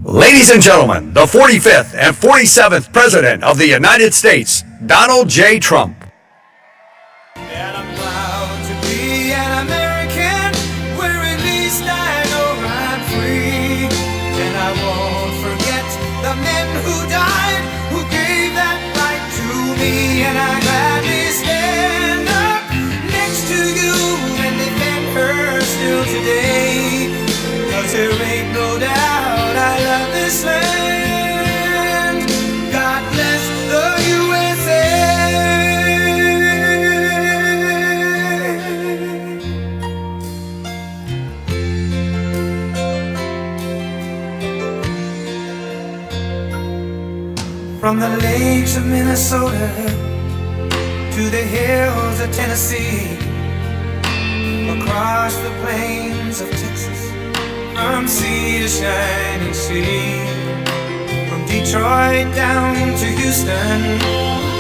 Ladies and gentlemen, the 45th and 47th President of the United States, Donald J. Trump. And I'm proud to be an American, where at least I know I'm free. And I won't forget the men who died, who gave that right to me. And I gladly stand up next to you and defend her still today. 'Cause there ain't no doubt I love this land. God bless the USA. From the lakes of Minnesota to the hills of Tennessee, across the plains of Texas, from sea to shining sea, from Detroit down to Houston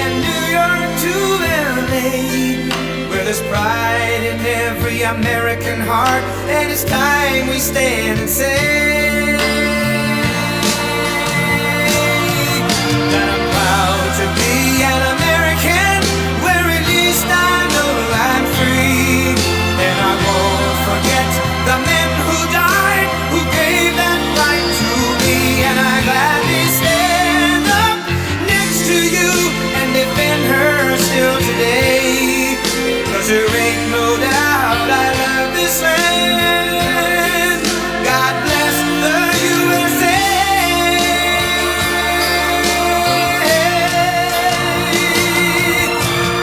and New York to LA, where there's pride in every American heart, and it's time we stand and say that I'm proud to be an American, where at least I know I'm free. And I won't forget the men who died, who gave that right to me. And I gladly stand up next to you and defend her still today. 'Cause there ain't no doubt I love this land. God bless the USA.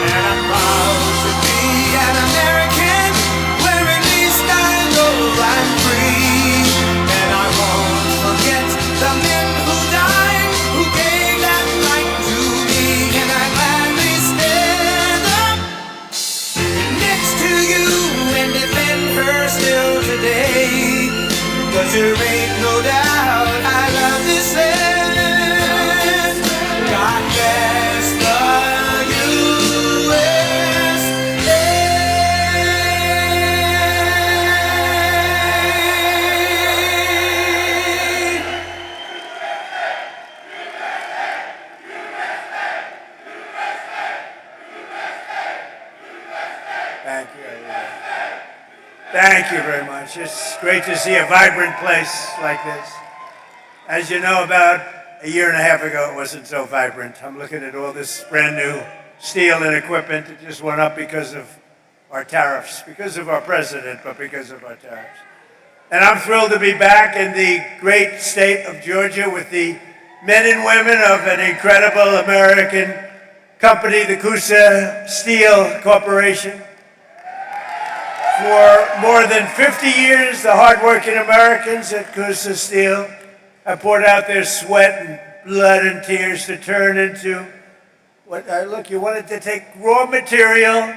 And I'm proud to be an American, where at least I know I'm free. And I won't forget the men who died, who gave that right to me. And I gladly stand up next to you and defend her still today. 'Cause there ain't no doubt I love this land. God bless the USA. Thank you, everybody. Thank you very much. It's great to see a vibrant place like this. As you know, about a year and a half ago, it wasn't so vibrant. I'm looking at all this brand new steel and equipment that just went up because of our tariffs, because of our president, but because of our tariffs. And I'm thrilled to be back in the great state of Georgia with the men and women of an incredible American company, the Coosa Steel Corporation. For more than 50 years, the hardworking Americans at Coosa Steel have poured out their sweat and blood and tears to turn into what, look, you wanted to take raw material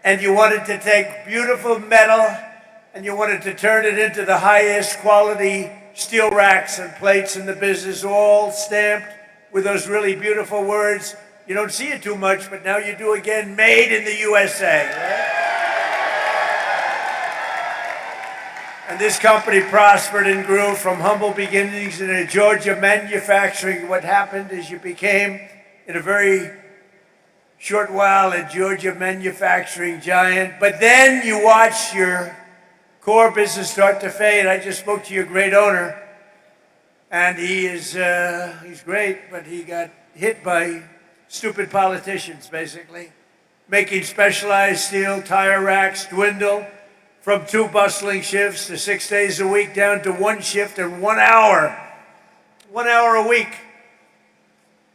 and you wanted to take beautiful metal and you wanted to turn it into the highest quality steel racks and plates in the business, all stamped with those really beautiful words. You don't see it too much, but now you do again, made in the USA. Right? And this company prospered and grew from humble beginnings in a Georgia manufacturing. What happened is you became, in a very short while, a Georgia manufacturing giant. But then you watch your core business start to fade. I just spoke to your great owner, and he's great, but he got hit by stupid politicians, basically, making specialized steel tire racks dwindle from 2 bustling shifts to 6 days a week down to 1 shift and 1 hour. 1 hour a week.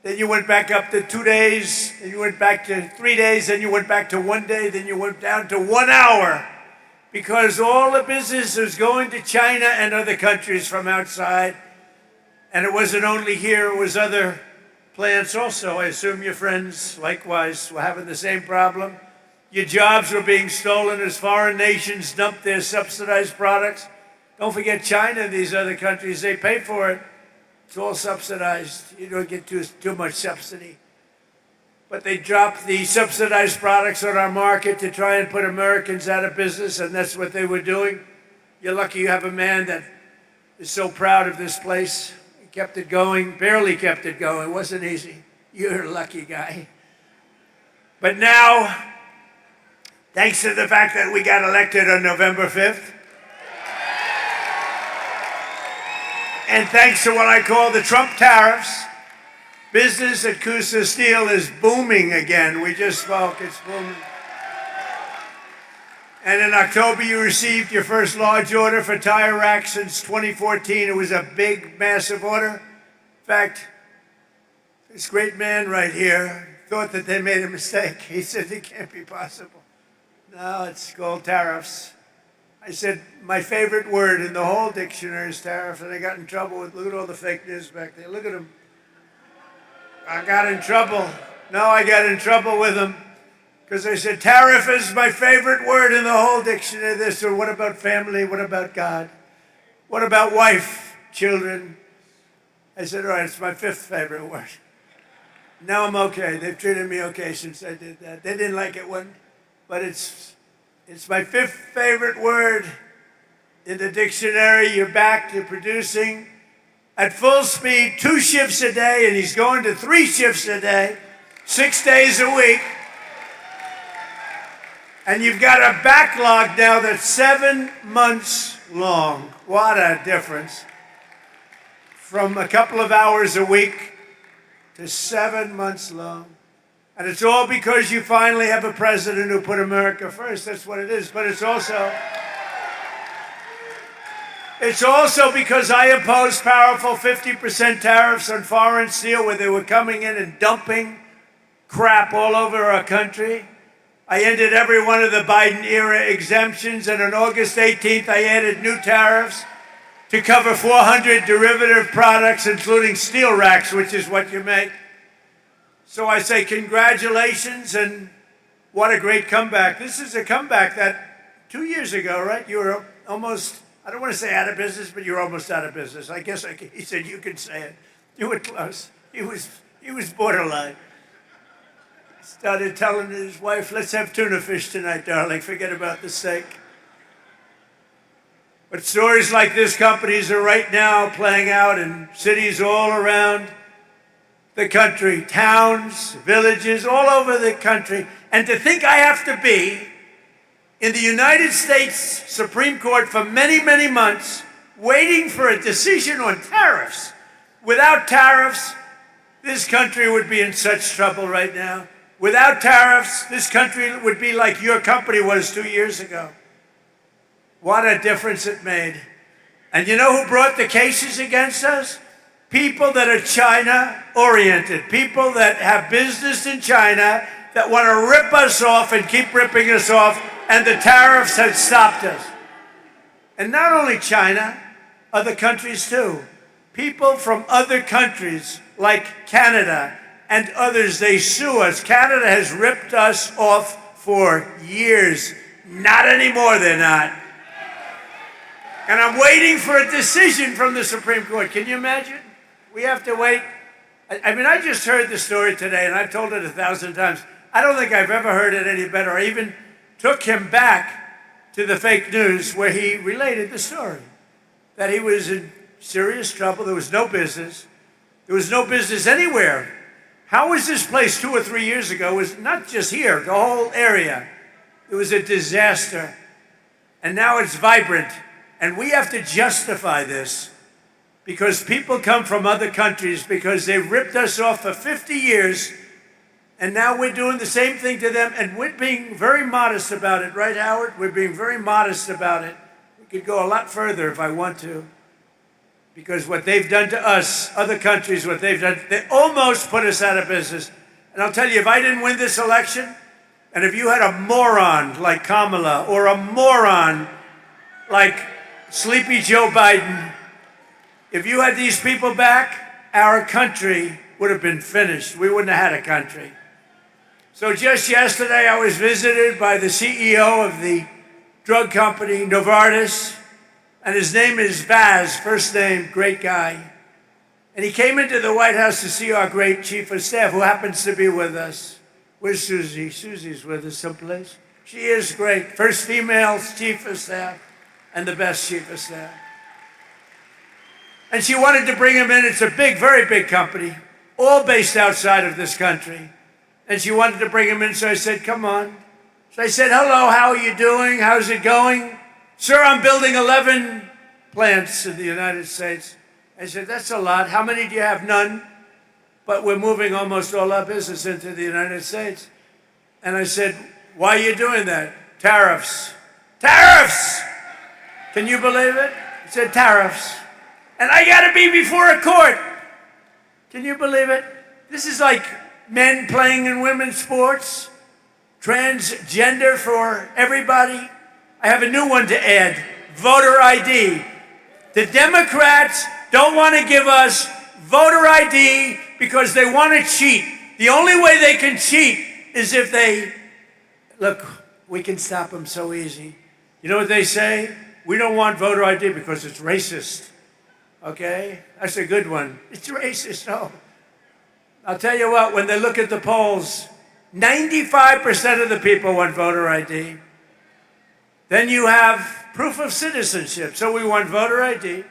Then you went back up to 2 days, then you went back to 3 days, then you went back to 1 day, then you went down to 1 hour. Because all the business was going to China and other countries from outside. And it wasn't only here, it was other plants also. I assume your friends, likewise, were having the same problem. Your jobs were being stolen as foreign nations dumped their subsidized products. Don't forget China and these other countries, they pay for it. It's all subsidized. You don't get too much subsidy. But they dropped the subsidized products on our market to try and put Americans out of business, and that's what they were doing. You're lucky you have a man that is so proud of this place. kept it going, barely kept it going. It wasn't easy. You're a lucky guy. But now, thanks to the fact that we got elected on November 5th, and thanks to what I call the Trump tariffs, business at Coosa Steel is booming again. We just spoke, it's booming. And in October, you received your first large order for tire racks since 2014. It was a big, massive order. In fact, this great man right here thought that they made a mistake. He said, it can't be possible. No, it's called tariffs. I said, my favorite word in the whole dictionary is tariff, and I got in trouble with, look at all the fake news back there. Look at them. I got in trouble. No, I got in trouble with them. Because I said, tariff is my favorite word in the whole dictionary. They said, what about family? What about God? What about wife, children? I said, all right, it's my fifth favorite word. Now I'm okay. They've treated me okay since I did that. They didn't like it one, but it's my fifth favorite word in the dictionary. You're back to producing at full speed, 2 shifts a day, and he's going to 3 shifts a day, 6 days a week. And you've got a backlog now that's 7 months long. What a difference. From a couple of hours a week to 7 months long. And it's all because you finally have a president who put America first. That's what it is. But it's also because I opposed powerful 50% tariffs on foreign steel where they were coming in and dumping crap all over our country. I ended every one of the Biden-era exemptions, and on August 18th, I added new tariffs to cover 400 derivative products, including steel racks, which is what you make. So I say congratulations, and what a great comeback. This is a comeback that 2 years ago, right, you were almost, I don't want to say out of business, but you were almost out of business. I guess he said you can say it. You were close. He was borderline. Started telling his wife, let's have tuna fish tonight, darling. Forget about the steak. But stories like this companies are right now playing out in cities all around the country, towns, villages, all over the country. And to think I have to be in the United States Supreme Court for many, many months waiting for a decision on tariffs. Without tariffs, this country would be in such trouble right now. Without tariffs, this country would be like your company was 2 years ago. What a difference it made. And you know who brought the cases against us? People that are China-oriented, people that have business in China that want to rip us off and keep ripping us off, and the tariffs have stopped us. And not only China, other countries too. People from other countries like Canada and others, they sue us. Canada has ripped us off for years. Not anymore, they're not. And I'm waiting for a decision from the Supreme Court. Can you imagine? We have to wait. I mean, I just heard the story today, and I've told it 1,000 times. I don't think I've ever heard it any better. I even took him back to the fake news where he related the story, that he was in serious trouble. There was no business. There was no business anywhere. How was this place 2 or 3 years ago? It was not just here, the whole area. It was a disaster. And now it's vibrant. And we have to justify this because people come from other countries because they ripped us off for 50 years. And now we're doing the same thing to them. And we're being very modest about it, right, Howard? We're being very modest about it. We could go a lot further if I want to. Because what they've done to us, other countries, what they've done, they almost put us out of business. And I'll tell you, if I didn't win this election, and if you had a moron like Kamala, or a moron like Sleepy Joe Biden, if you had these people back, our country would have been finished. We wouldn't have had a country. So just yesterday, I was visited by the CEO of the drug company, Novartis, and his name is Vaz, first name, great guy. And he came into the White House to see our great chief of staff, who happens to be with us. Where's Susie? Susie's with us someplace. She is great. First female chief of staff and the best chief of staff. And she wanted to bring him in. It's a big, very big company, all based outside of this country. And she wanted to bring him in, so I said, come on. So I said, hello, how are you doing? How's it going? Sir, I'm building 11 plants in the United States. I said, that's a lot. How many do you have? None. But we're moving almost all our business into the United States. And I said, why are you doing that? Tariffs. Tariffs! Can you believe it? He said, tariffs. And I got to be before a court. Can you believe it? This is like men playing in women's sports, transgender for everybody. I have a new one to add, voter ID. The Democrats don't want to give us voter ID because they want to cheat. The only way they can cheat is if they, look, we can stop them so easy. You know what they say? We don't want voter ID because it's racist. Okay? That's a good one. It's racist, no. I'll tell you what, when they look at the polls, 95% of the people want voter ID. Then you have proof of citizenship. So we want voter ID.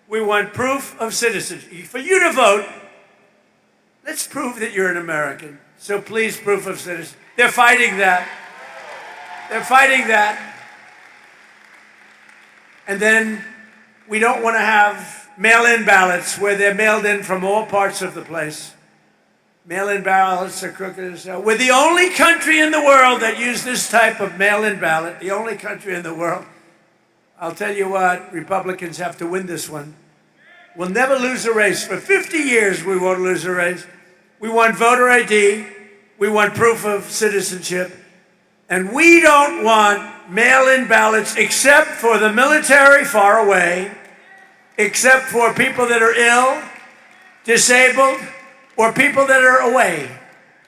We want proof of citizenship. For you to vote, let's prove that you're an American. So please, proof of citizenship. They're fighting that. They're fighting that. And then we don't want to have mail-in ballots where they're mailed in from all parts of the place. Mail-in ballots are crooked as hell. We're the only country in the world that use this type of mail-in ballot. The only country in the world. I'll tell you what, Republicans have to win this one. We'll never lose a race. For 50 years, we won't lose a race. We want voter ID. We want proof of citizenship. And we don't want mail-in ballots except for the military far away, except for people that are ill, disabled, or people that are away.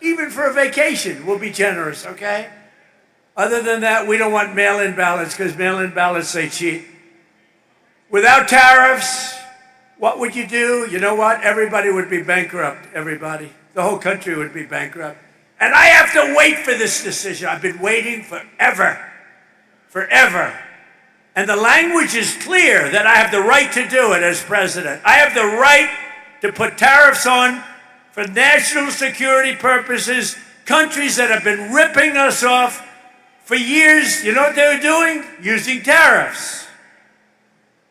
Even for a vacation, we'll be generous, okay? Other than that, we don't want mail-in ballots because mail-in ballots, they cheat. Without tariffs, what would you do? You know what? Everybody would be bankrupt, everybody. The whole country would be bankrupt. And I have to wait for this decision. I've been waiting forever, forever. And the language is clear that I have the right to do it as president. I have the right to put tariffs on for national security purposes, countries that have been ripping us off for years. You know what they were doing? Using tariffs.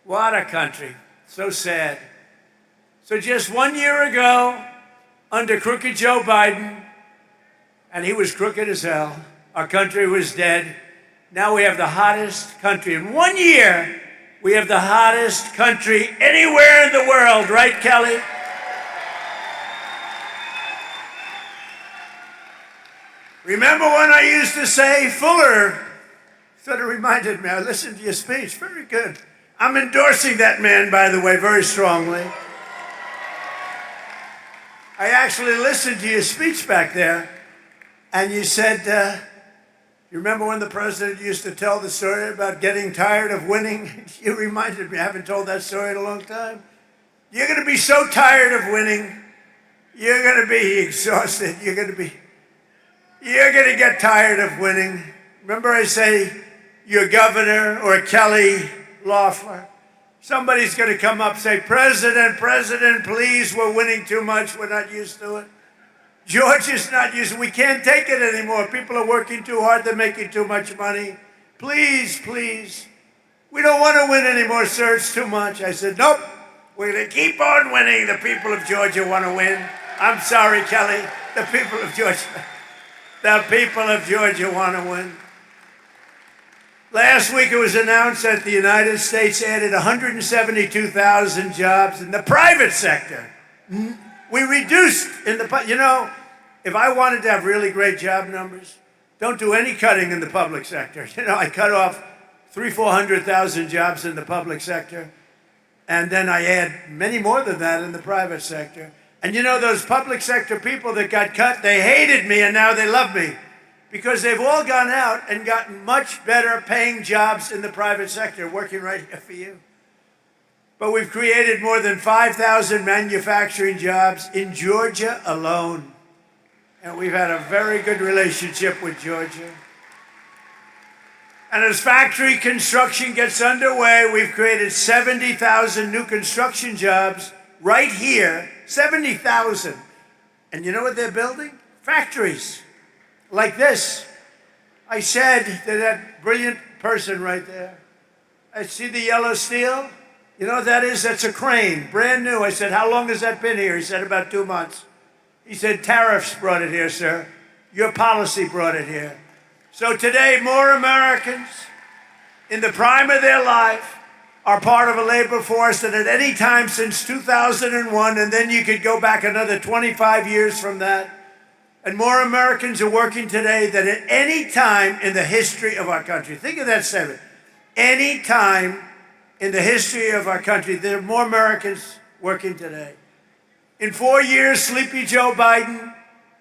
What a country. So sad. So just 1 year ago, under crooked Joe Biden, and he was crooked as hell, our country was dead. Now we have the hottest country. In 1 year, we have the hottest country anywhere in the world, right, Kelly? Remember when I used to say, Fuller, sort of reminded me, I listened to your speech, very good. I'm endorsing that man, by the way, very strongly. I actually listened to your speech back there, and you said, you remember when the president used to tell the story about getting tired of winning? You reminded me, I haven't told that story in a long time. You're going to be so tired of winning, you're going to be exhausted, you're going to get tired of winning. Remember I say, your governor or Kelly Loeffler, somebody's going to come up and say, President, please, we're winning too much, we're not used to it. George is not used to it, we can't take it anymore. People are working too hard, they're making too much money. Please, we don't want to win anymore, sir, it's too much. I said, nope, we're going to keep on winning. The people of Georgia want to win. I'm sorry, Kelly, the people of Georgia want to win. Last week it was announced that the United States added 172,000 jobs in the private sector. We reduced if I wanted to have really great job numbers, don't do any cutting in the public sector. I cut off 400,000 jobs in the public sector, and then I add many more than that in the private sector. And those public sector people that got cut, they hated me and now they love me because they've all gone out and gotten much better paying jobs in the private sector, working right here for you. But we've created more than 5,000 manufacturing jobs in Georgia alone. And we've had a very good relationship with Georgia. And as factory construction gets underway, we've created 70,000 new construction jobs right here, 70,000. And you know what they're building? Factories like this. I said to that brilliant person right there, I see the yellow steel. You know what that is? That's a crane, brand new. I said, how long has that been here? He said, about 2 months. He said, Tariffs brought it here, sir. Your policy brought it here. So today, more Americans in the prime of their life are part of a labor force that at any time since 2001, and then you could go back another 25 years from that, and more Americans are working today than at any time in the history of our country. Think of that statement. Any time in the history of our country, there are more Americans working today. In 4 years, Sleepy Joe Biden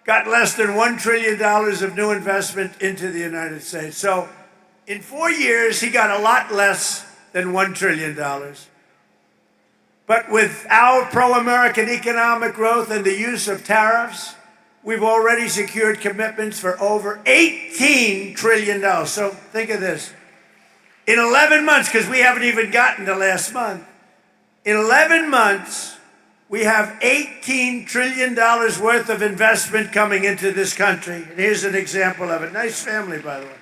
got less than $1 trillion of new investment into the United States. So in 4 years, he got a lot less than $1 trillion. But with our pro-American economic growth and the use of tariffs, we've already secured commitments for over $18 trillion. So think of this. In 11 months, because we haven't even gotten to last month, in 11 months, we have $18 trillion worth of investment coming into this country. And here's an example of it. Nice family, by the way.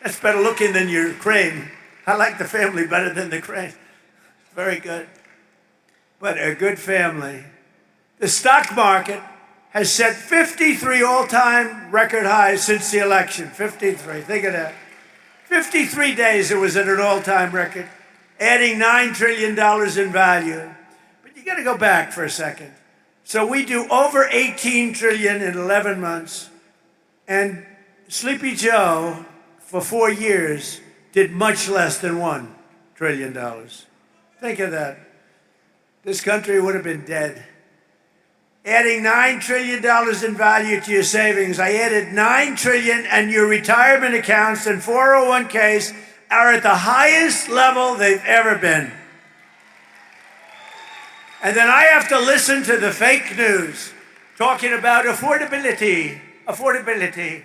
That's better looking than your crane. I like the family better than the crane. Very good. But a good family. The stock market has set 53 all-time record highs since the election. 53. Think of that. 53 days it was at an all-time record, adding $9 trillion in value. But you got to go back for a second. So we do over 18 trillion in 11 months, and Sleepy Joe, for 4 years, did much less than $1 trillion. Think of that. This country would have been dead. Adding $9 trillion in value to your savings. I added $9 trillion, and your retirement accounts and 401ks are at the highest level they've ever been. And then I have to listen to the fake news talking about affordability. Affordability.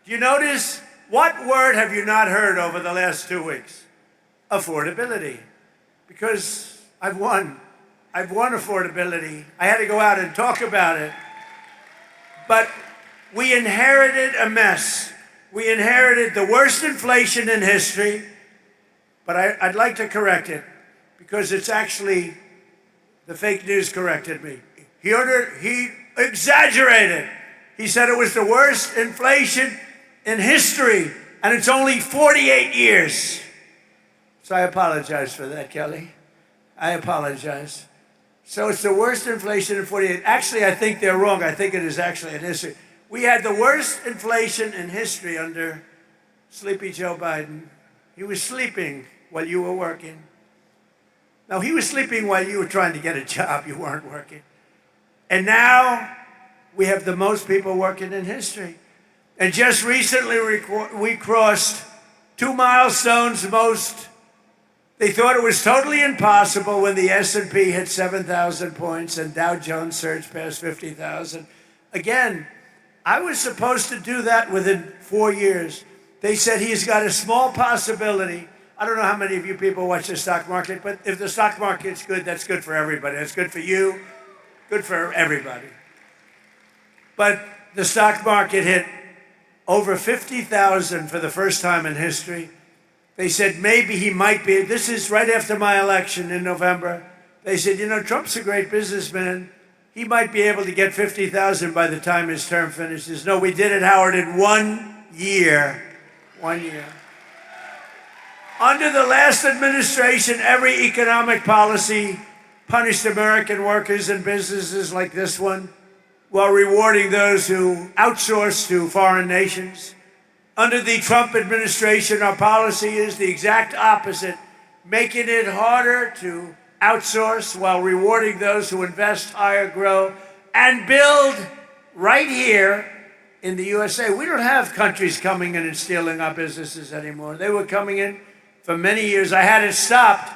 Do you notice? What word have you not heard over the last 2 weeks? Affordability. Because I've won affordability. I had to go out and talk about it. But we inherited a mess. We inherited the worst inflation in history. But I'd like to correct it, because it's actually, the fake news corrected me. He exaggerated. He said it was the worst inflation in history, and it's only 48 years. So I apologize for that, Kelly. I apologize. So it's the worst inflation in 48. Actually, I think they're wrong. I think it is actually in history. We had the worst inflation in history under Sleepy Joe Biden. He was sleeping while you were working. No, he was sleeping while you were trying to get a job. You weren't working. And now we have the most people working in history. And just recently we crossed 2 milestones. They thought it was totally impossible when the S&P hit 7,000 points and Dow Jones surged past 50,000. Again, I was supposed to do that within 4 years. They said he's got a small possibility. I don't know how many of you people watch the stock market, but if the stock market's good, that's good for everybody. That's good for you, good for everybody. But the stock market hit over 50,000 for the first time in history. They said maybe he might be. This is right after my election in November. They said, you know, Trump's a great businessman. He might be able to get 50,000 by the time his term finishes. No, we did it, Howard, in 1 year. 1 year. Under the last administration, every economic policy punished American workers and businesses like this one, while rewarding those who outsource to foreign nations. Under the Trump administration, our policy is the exact opposite, making it harder to outsource while rewarding those who invest, hire, grow, and build right here in the USA. We don't have countries coming in and stealing our businesses anymore. They were coming in for many years. I had it stopped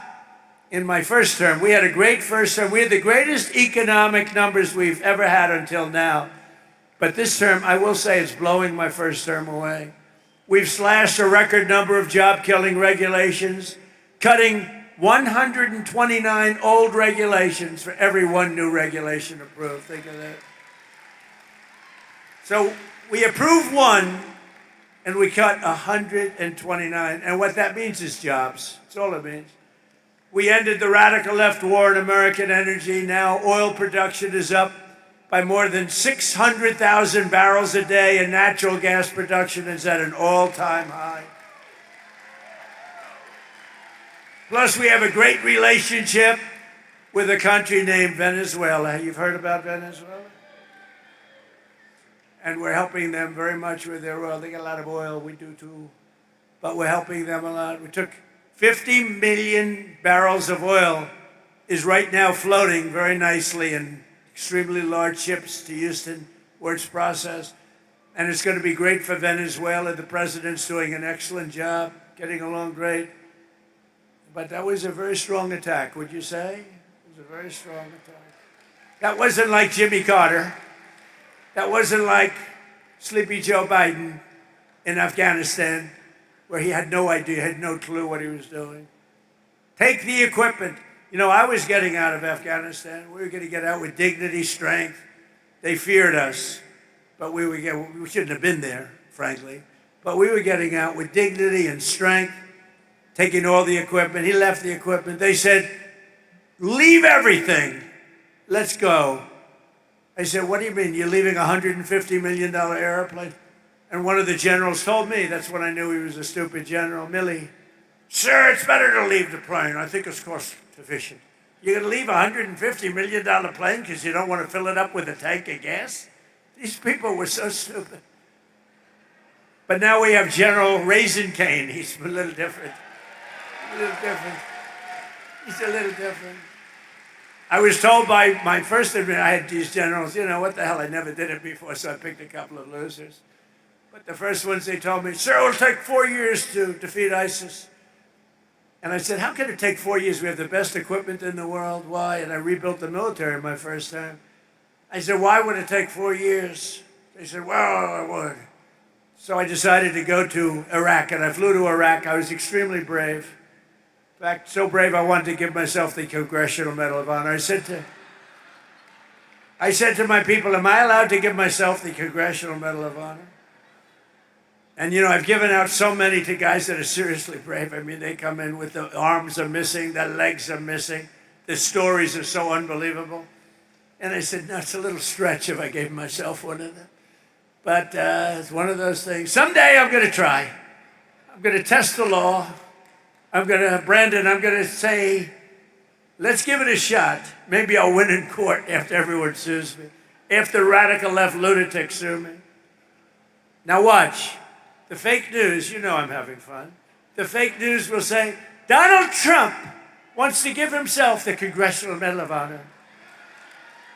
in my first term. We had a great first term. We had the greatest economic numbers we've ever had until now. But this term, I will say, it's blowing my first term away. We've slashed a record number of job-killing regulations, cutting 129 old regulations for every one new regulation approved. Think of that. So we approve one, and we cut 129. And what that means is jobs. That's all it means. We ended the radical left war in American energy. Now oil production is up by more than 600,000 barrels a day, and natural gas production is at an all-time high. Plus, we have a great relationship with a country named Venezuela. You've heard about Venezuela? And we're helping them very much with their oil. They got a lot of oil, we do too. But we're helping them a lot. We took 50 million barrels of oil is right now floating very nicely in extremely large ships to Houston, where it's processed. And it's going to be great for Venezuela. The president's doing an excellent job, getting along great. But that was a very strong attack, would you say? It was a very strong attack. That wasn't like Jimmy Carter. That wasn't like Sleepy Joe Biden in Afghanistan, where he had no idea, had no clue what he was doing. Take the equipment. You know, I was getting out of Afghanistan. We were going to get out with dignity, strength. They feared us, but we shouldn't have been there, frankly. But we were getting out with dignity and strength, taking all the equipment. He left the equipment. They said, leave everything. Let's go. I said, what do you mean? You're leaving a $150 million airplane? And one of the generals told me, that's when I knew he was a stupid general, Milley. Sir, it's better to leave the plane. I think it's cost efficient. You're going to leave a $150 million plane because you don't want to fill it up with a tank of gas? These people were so stupid. But now we have General Raisin Cane. He's a little different. A little different. He's a little different. I was told by my first admin, I had these generals, you know, what the hell, I never did it before, so I picked a couple of losers. But the first ones, they told me, sir, it'll take 4 years to defeat ISIS. And I said, how can it take 4 years? We have the best equipment in the world. Why? And I rebuilt the military my first time. I said, why would it take 4 years? They said, well, I would. So I decided to go to Iraq, and I flew to Iraq. I was extremely brave. In fact, so brave I wanted to give myself the Congressional Medal of Honor. I said to my people, am I allowed to give myself the Congressional Medal of Honor? And, you know, I've given out so many to guys that are seriously brave. I mean, they come in with the arms are missing, the legs are missing. The stories are so unbelievable. And I said, no, it's a little stretch if I gave myself one of them. But it's one of those things. Someday I'm going to try. I'm going to test the law. Brandon, I'm going to say, let's give it a shot. Maybe I'll win in court after everyone sues me. After radical left lunatics sue me. Now watch. The fake news, you know I'm having fun. The fake news will say, Donald Trump wants to give himself the Congressional Medal of Honor.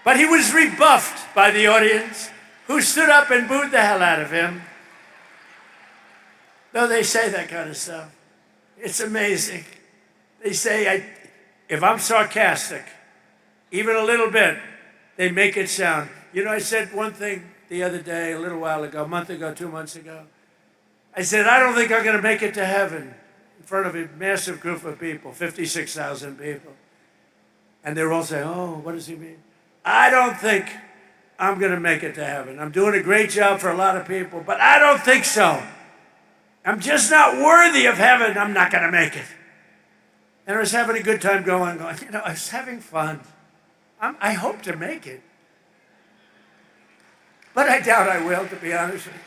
But he was rebuffed by the audience, who stood up and booed the hell out of him. Though they say that kind of stuff. It's amazing. They say, if I'm sarcastic, even a little bit, they make it sound. You know, I said one thing the other day, a little while ago, a month ago, 2 months ago. I said, I don't think I'm going to make it to heaven in front of a massive group of people, 56,000 people. And they're all saying, oh, what does he mean? I don't think I'm going to make it to heaven. I'm doing a great job for a lot of people, but I don't think so. I'm just not worthy of heaven. I'm not going to make it. And I was having a good time going, you know, I was having fun. I hope to make it. But I doubt I will, to be honest with you.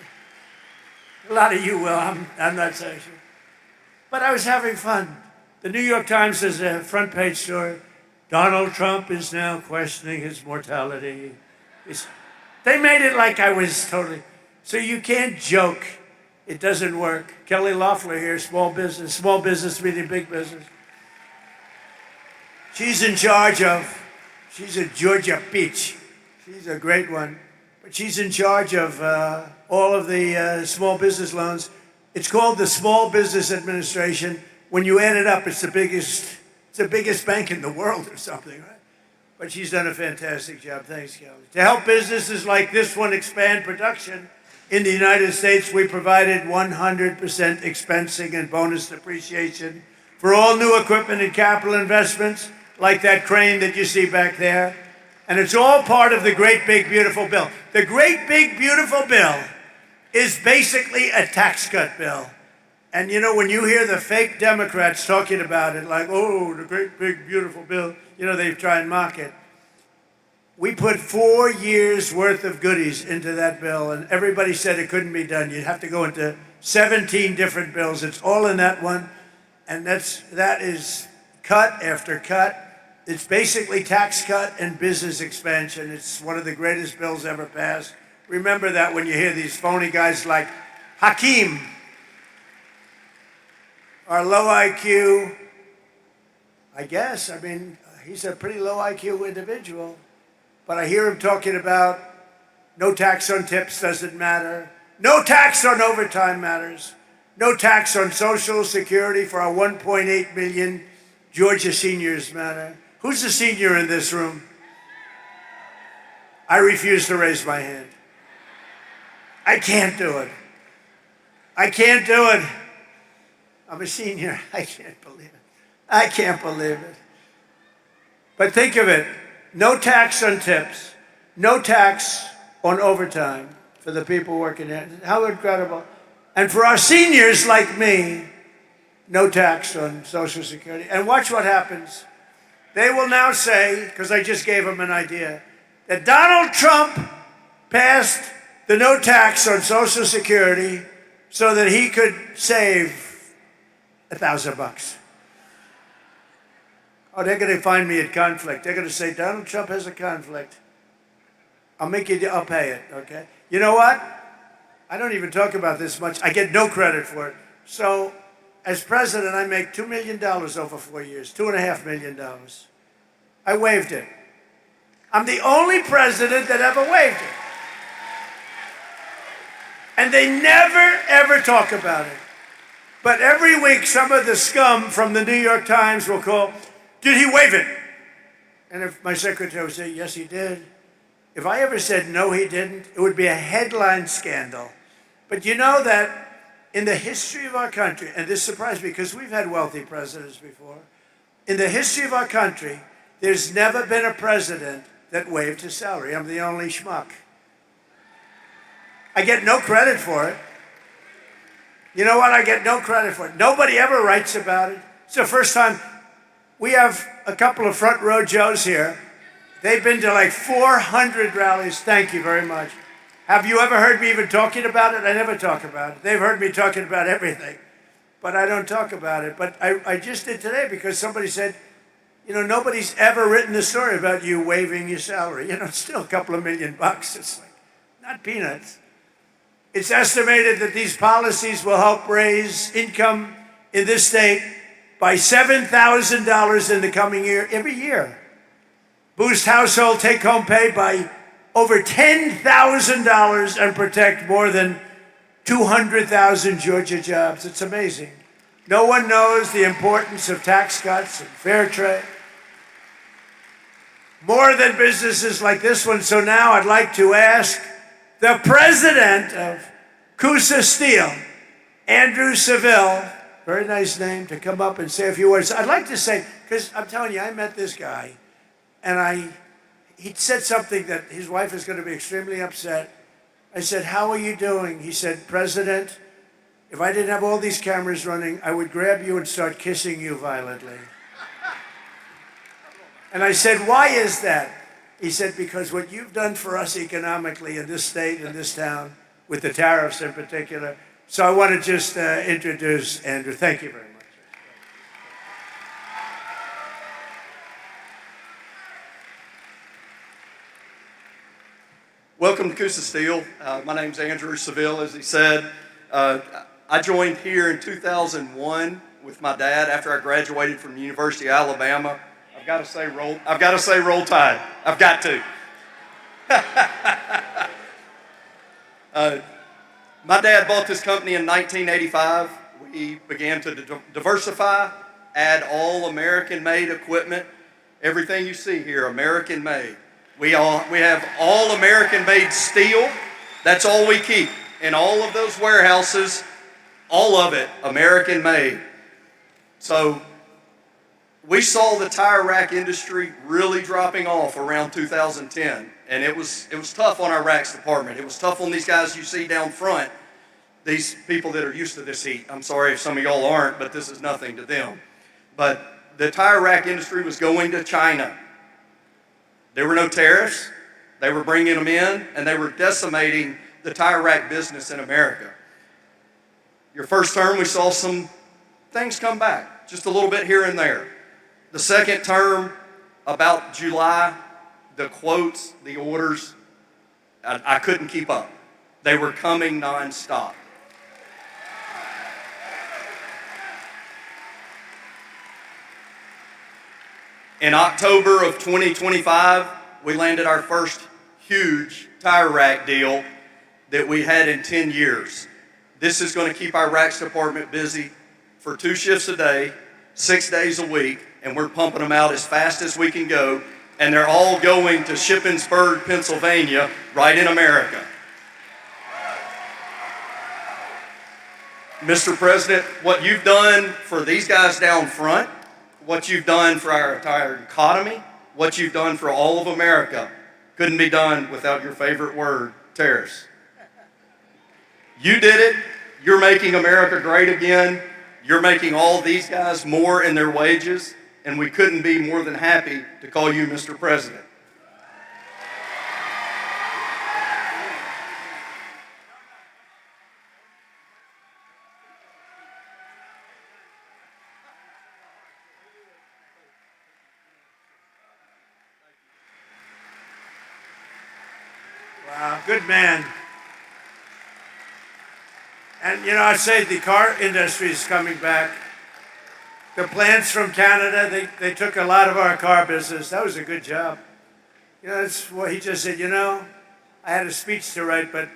A lot of you will. I'm not so sure. But I was having fun. The New York Times has a front page story. Donald Trump is now questioning his mortality. They made it like I was totally... So you can't joke. It doesn't work. Kelly Loeffler here, small business meaning big business. She's in charge of, she's a Georgia peach. She's a great one. But she's in charge of all of the small business loans. It's called the Small Business Administration. When you add it up, it's the biggest bank in the world or something, right? But she's done a fantastic job. Thanks, Kelly. To help businesses like this one expand production, In the United States, we provided 100% expensing and bonus depreciation for all new equipment and capital investments, like that crane that you see back there. And it's all part of the Great Big Beautiful Bill. The Great Big Beautiful Bill is basically a tax cut bill. And you know, when you hear the fake Democrats talking about it, like, oh, the Great Big Beautiful Bill, you know, they try and mock it. We put 4 years worth of goodies into that bill, and everybody said it couldn't be done. You'd have to go into 17 different bills. It's all in that one, and that is cut after cut. It's basically tax cut and business expansion. It's one of the greatest bills ever passed. Remember that when you hear these phony guys like Hakeem, our low IQ, I guess, I mean, he's a pretty low IQ individual. But I hear him talking about no tax on tips doesn't matter. No tax on overtime matters. No tax on Social Security for our 1.8 million Georgia seniors matter. Who's a senior in this room? I refuse to raise my hand. I can't do it. I can't do it. I'm a senior. I can't believe it. I can't believe it. But think of it. No tax on tips, no tax on overtime for the people working there. How incredible. And for our seniors like me, no tax on Social Security. And watch what happens. They will now say, because I just gave them an idea, that Donald Trump passed the no tax on Social Security so that he could save $1,000. Oh, they're going to find me at conflict. They're going to say, Donald Trump has a conflict. I'll pay it, okay? You know what? I don't even talk about this much. I get no credit for it. So, as president, I make $2 million over 4 years, $2.5 million. I waived it. I'm the only president that ever waived it. And they never, ever talk about it. But every week, some of the scum from the New York Times will call, did he waive it? And if my secretary would say, yes, he did. If I ever said, no, he didn't, it would be a headline scandal. But you know that in the history of our country, and this surprised me because we've had wealthy presidents before, in the history of our country, there's never been a president that waived his salary. I'm the only schmuck. I get no credit for it. You know what? I get no credit for it. Nobody ever writes about it. It's the first time. We have a couple of front row Joes here. They've been to like 400 rallies. Thank you very much. Have you ever heard me even talking about it? I never talk about it. They've heard me talking about everything, but I don't talk about it. But I just did today because somebody said, you know, nobody's ever written a story about you waiving your salary. You know, it's still a couple of $1 million. It's like not peanuts. It's estimated that these policies will help raise income in this state by $7,000 in the coming year, every year. Boost household take-home pay by over $10,000 and protect more than 200,000 Georgia jobs. It's amazing. No one knows the importance of tax cuts and fair trade. More than businesses like this one. So now I'd like to ask the president of Coosa Steel, Andrew Seville, very nice name, to come up and say a few words. I'd like to say, because I'm telling you, I met this guy, and he said something that his wife is going to be extremely upset. I said, how are you doing? He said, President, if I didn't have all these cameras running, I would grab you and start kissing you violently. And I said, why is that? He said, because what you've done for us economically in this state, in this town, with the tariffs in particular. So I want to just introduce Andrew. Thank you very much. Welcome to Coosa Steel. My name's Andrew Seville, as he said. I joined here in 2001 with my dad after I graduated from the University of Alabama. I've got to say roll tide. I've got to. My dad bought this company in 1985. We began to diversify, add all American-made equipment. Everything you see here, American-made. We have all American-made steel. That's all we keep. in all of those warehouses, all of it American made. So we saw the tire rack industry really dropping off around 2010, and it was tough on our racks department. It was tough on these guys you see down front, these people that are used to this heat. I'm sorry if some of y'all aren't, but this is nothing to them. But the tire rack industry was going to China. There were no tariffs. They were bringing them in, and they were decimating the tire rack business in America. Your first term, we saw some things come back, just a little bit here and there. The second term, about July, the quotes, the orders, I couldn't keep up. They were coming nonstop. In October of 2025, we landed our first huge tire rack deal that we had in 10 years. This is going to keep our racks department busy for 2 shifts a day, 6 days a week, and we're pumping them out as fast as we can go, and they're all going to Shippensburg, Pennsylvania, right in America. Mr. President, what you've done for these guys down front, what you've done for our entire economy, what you've done for all of America, couldn't be done without your favorite word, tariffs. You did it. You're making America great again. You're making all these guys more in their wages, and we couldn't be more than happy to call you Mr. President. Wow, good man. And you know, I say the car industry is coming back. The plants from Canada, they took a lot of our car business. That was a good job. You know, that's what he just said, you know, I had a speech to write, but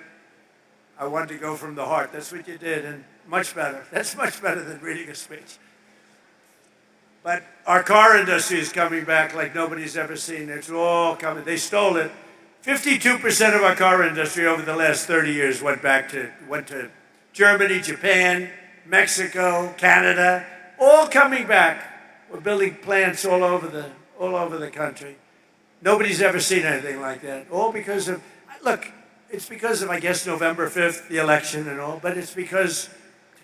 I wanted to go from the heart. That's what you did, and much better. That's much better than reading a speech. But our car industry is coming back like nobody's ever seen. It's all coming. They stole it. 52% of our car industry over the last 30 years went to Germany, Japan, Mexico, Canada, all coming back. We're building plants all over the country. Nobody's ever seen anything like that. All because of, look, it's because of, I guess, November 5th, the election and all, but it's because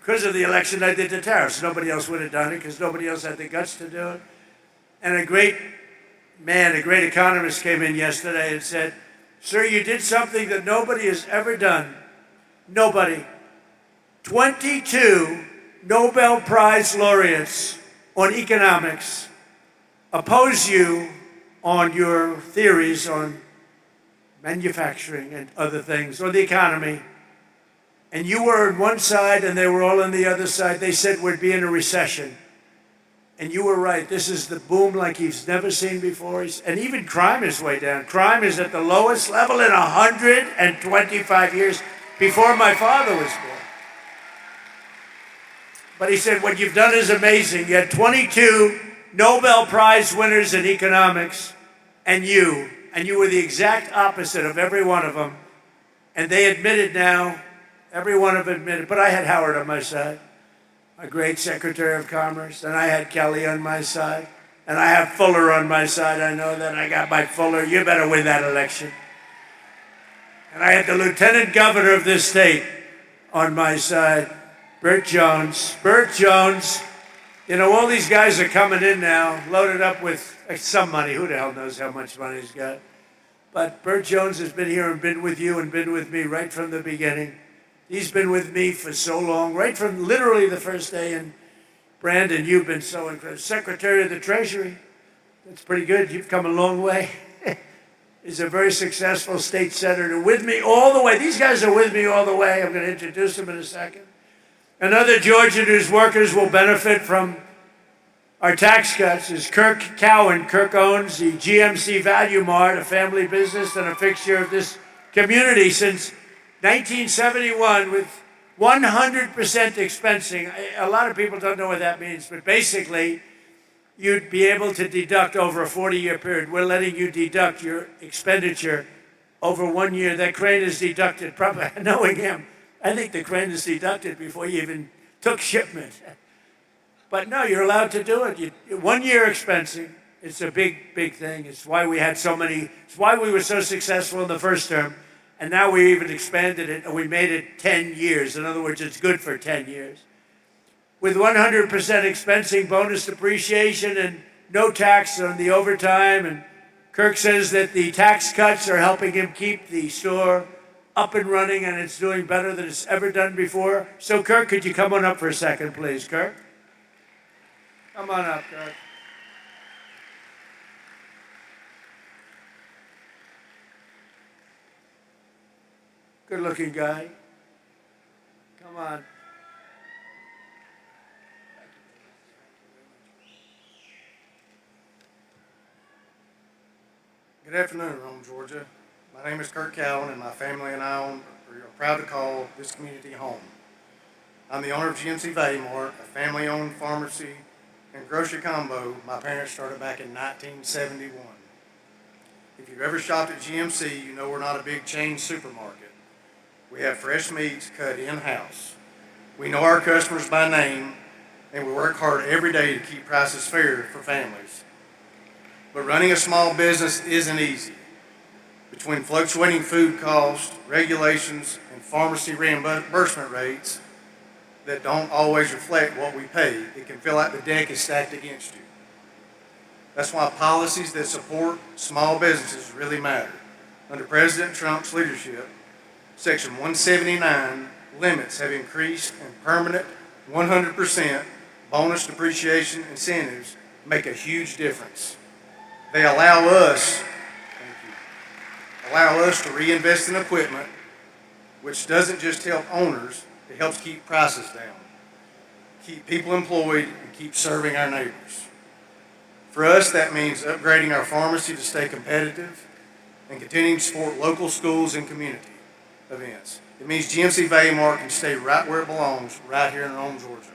of the election I did the tariffs. Nobody else would have done it because nobody else had the guts to do it. And a great economist came in yesterday and said, sir, you did something that nobody has ever done. Nobody. 22 Nobel Prize laureates on economics oppose you on your theories on manufacturing and other things, or the economy. And you were on one side and they were all on the other side. They said we'd be in a recession. And you were right. This is the boom like he's never seen before. And even crime is way down. Crime is at the lowest level in 125 years before my father was born. But he said, what you've done is amazing. You had 22 Nobel Prize winners in economics, and you were the exact opposite of every one of them. And they admitted now, every one of them admitted, but I had Howard on my side, a great Secretary of Commerce, and I had Kelly on my side, and I have Fuller on my side. I know that. I got my Fuller. You better win that election. And I had the Lieutenant Governor of this state on my side, Burt Jones. Burt Jones, you know, all these guys are coming in now, loaded up with some money. Who the hell knows how much money he's got? But Burt Jones has been here and been with you and been with me right from the beginning. He's been with me for so long, right from literally the first day. And Brandon, you've been so incredible. Secretary of the Treasury, that's pretty good. You've come a long way. He's a very successful state senator with me all the way. These guys are with me all the way. I'm going to introduce them in a second. Another Georgian whose workers will benefit from our tax cuts is Kirk Cowan. Kirk owns the GMC Value Mart, a family business and a fixture of this community since 1971 with 100% expensing. A lot of people don't know what that means, but basically you'd be able to deduct over a 40-year period. We're letting you deduct your expenditure over 1 year. That Crane is deducted, probably knowing him, I think the crane is deducted before you even took shipment. But no, you're allowed to do it. 1 year expensing. It's a big, big thing. It's why we had so many, it's why we were so successful in the first term. And now we even expanded it and we made it 10 years. In other words, it's good for 10 years. With 100% expensing, bonus depreciation, and no tax on the overtime. And Kirk says that the tax cuts are helping him keep the store up and running, and it's doing better than it's ever done before. So, Kirk, could you come on up for a second, please, Kirk? Come on up, Kirk. Good-looking guy. Come on. Good afternoon, Rome, Georgia. My name is Kurt Cowan, and my family and I are proud to call this community home. I'm the owner of GMC Value Mart, a family-owned pharmacy and grocery combo my parents started back in 1971. If you've ever shopped at GMC, you know we're not a big chain supermarket. We have fresh meats cut in-house. We know our customers by name, and we work hard every day to keep prices fair for families. But running a small business isn't easy. Between fluctuating food costs, regulations, and pharmacy reimbursement rates that don't always reflect what we pay, it can feel like the deck is stacked against you. That's why policies that support small businesses really matter. Under President Trump's leadership, Section 179 limits have increased, and permanent 100% bonus depreciation incentives make a huge difference. They allow us to reinvest in equipment, which doesn't just help owners, it helps keep prices down, keep people employed, and keep serving our neighbors. For us, that means upgrading our pharmacy to stay competitive and continuing to support local schools and community events. It means GMC Value Mart can stay right where it belongs, right here in Rome, Georgia.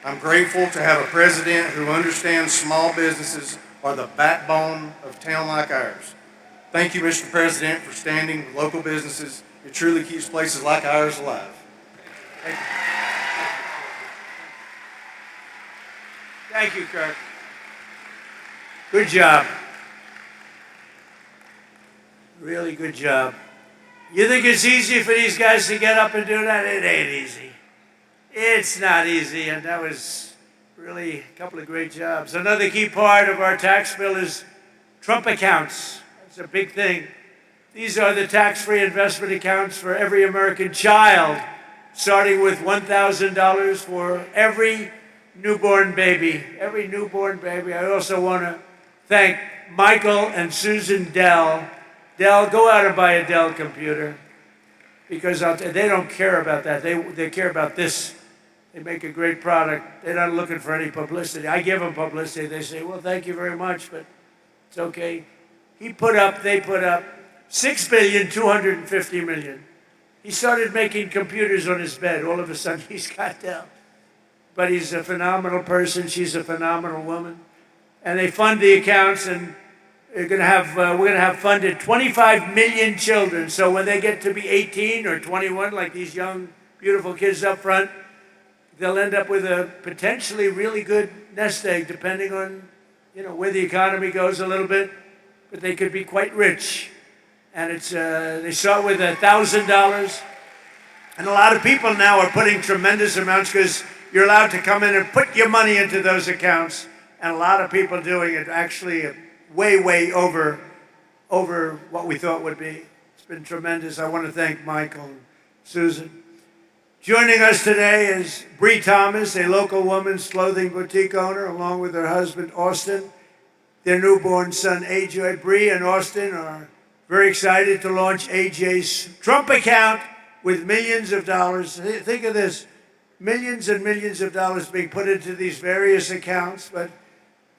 I'm grateful to have a president who understands small businesses are the backbone of a town like ours. Thank you, Mr. President, for standing with local businesses. It truly keeps places like ours alive. Thank you. Thank you, Kirk. Good job. Really good job. You think it's easy for these guys to get up and do that? It ain't easy. It's not easy, and that was really a couple of great jobs. Another key part of our tax bill is Trump accounts. That's a big thing. These are the tax-free investment accounts for every American child, starting with $1,000 for every newborn baby. Every newborn baby. I also want to thank Michael and Susan Dell. Dell, go out and buy a Dell computer, because they don't care about that. They care about this. They make a great product. They're not looking for any publicity. I give them publicity. They say, well, thank you very much, but it's okay. They put up $6.25 billion. He started making computers on his bed. All of a sudden, he's got Dell. But he's a phenomenal person. She's a phenomenal woman. And they fund the accounts, and we're going to have funded 25 million children. So when they get to be 18 or 21, like these young, beautiful kids up front, they'll end up with a potentially really good nest egg, depending on, where the economy goes a little bit. But they could be quite rich. And they start with $1,000. And a lot of people now are putting tremendous amounts, because you're allowed to come in and put your money into those accounts. And a lot of people doing it actually way over what we thought would be. It's been tremendous. I want to thank Michael and Susan. Joining us today is Bree Thomas, a local women's clothing boutique owner, along with her husband, Austin. Their newborn son, AJ. Bree and Austin are very excited to launch AJ's Trump account with millions of dollars. Think of this, millions and millions of dollars being put into these various accounts. But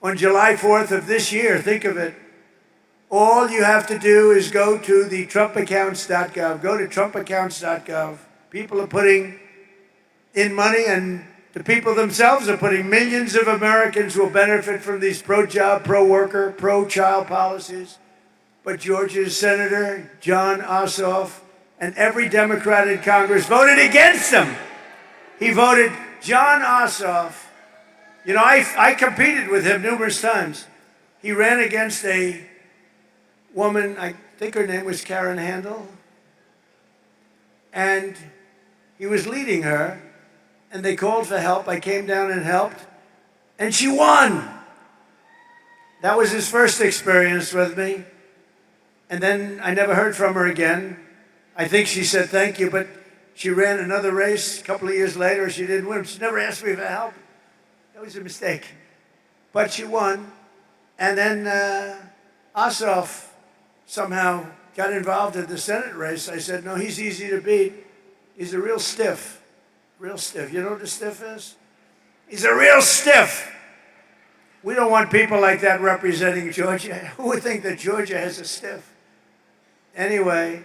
on July 4th of this year, think of it, all you have to do is go to the TrumpAccounts.gov. Go to TrumpAccounts.gov. People are putting in money, and the people themselves are putting. Millions of Americans will benefit from these pro-job, pro-worker, pro-child policies. But Georgia's Senator John Ossoff and every Democrat in Congress voted against him. He voted John Ossoff. You know, I competed with him numerous times. He ran against a woman, I think her name was Karen Handel, and he was leading her, and they called for help. I came down and helped, and she won. That was his first experience with me. And then I never heard from her again. I think she said thank you, but she ran another race a couple of years later. She didn't win. She never asked me for help. That was a mistake. But she won. And then Ossoff somehow got involved in the Senate race. I said, no, he's easy to beat. He's a real stiff. Real stiff. You know what a stiff is? He's a real stiff. We don't want people like that representing Georgia. Who would think that Georgia has a stiff? Anyway,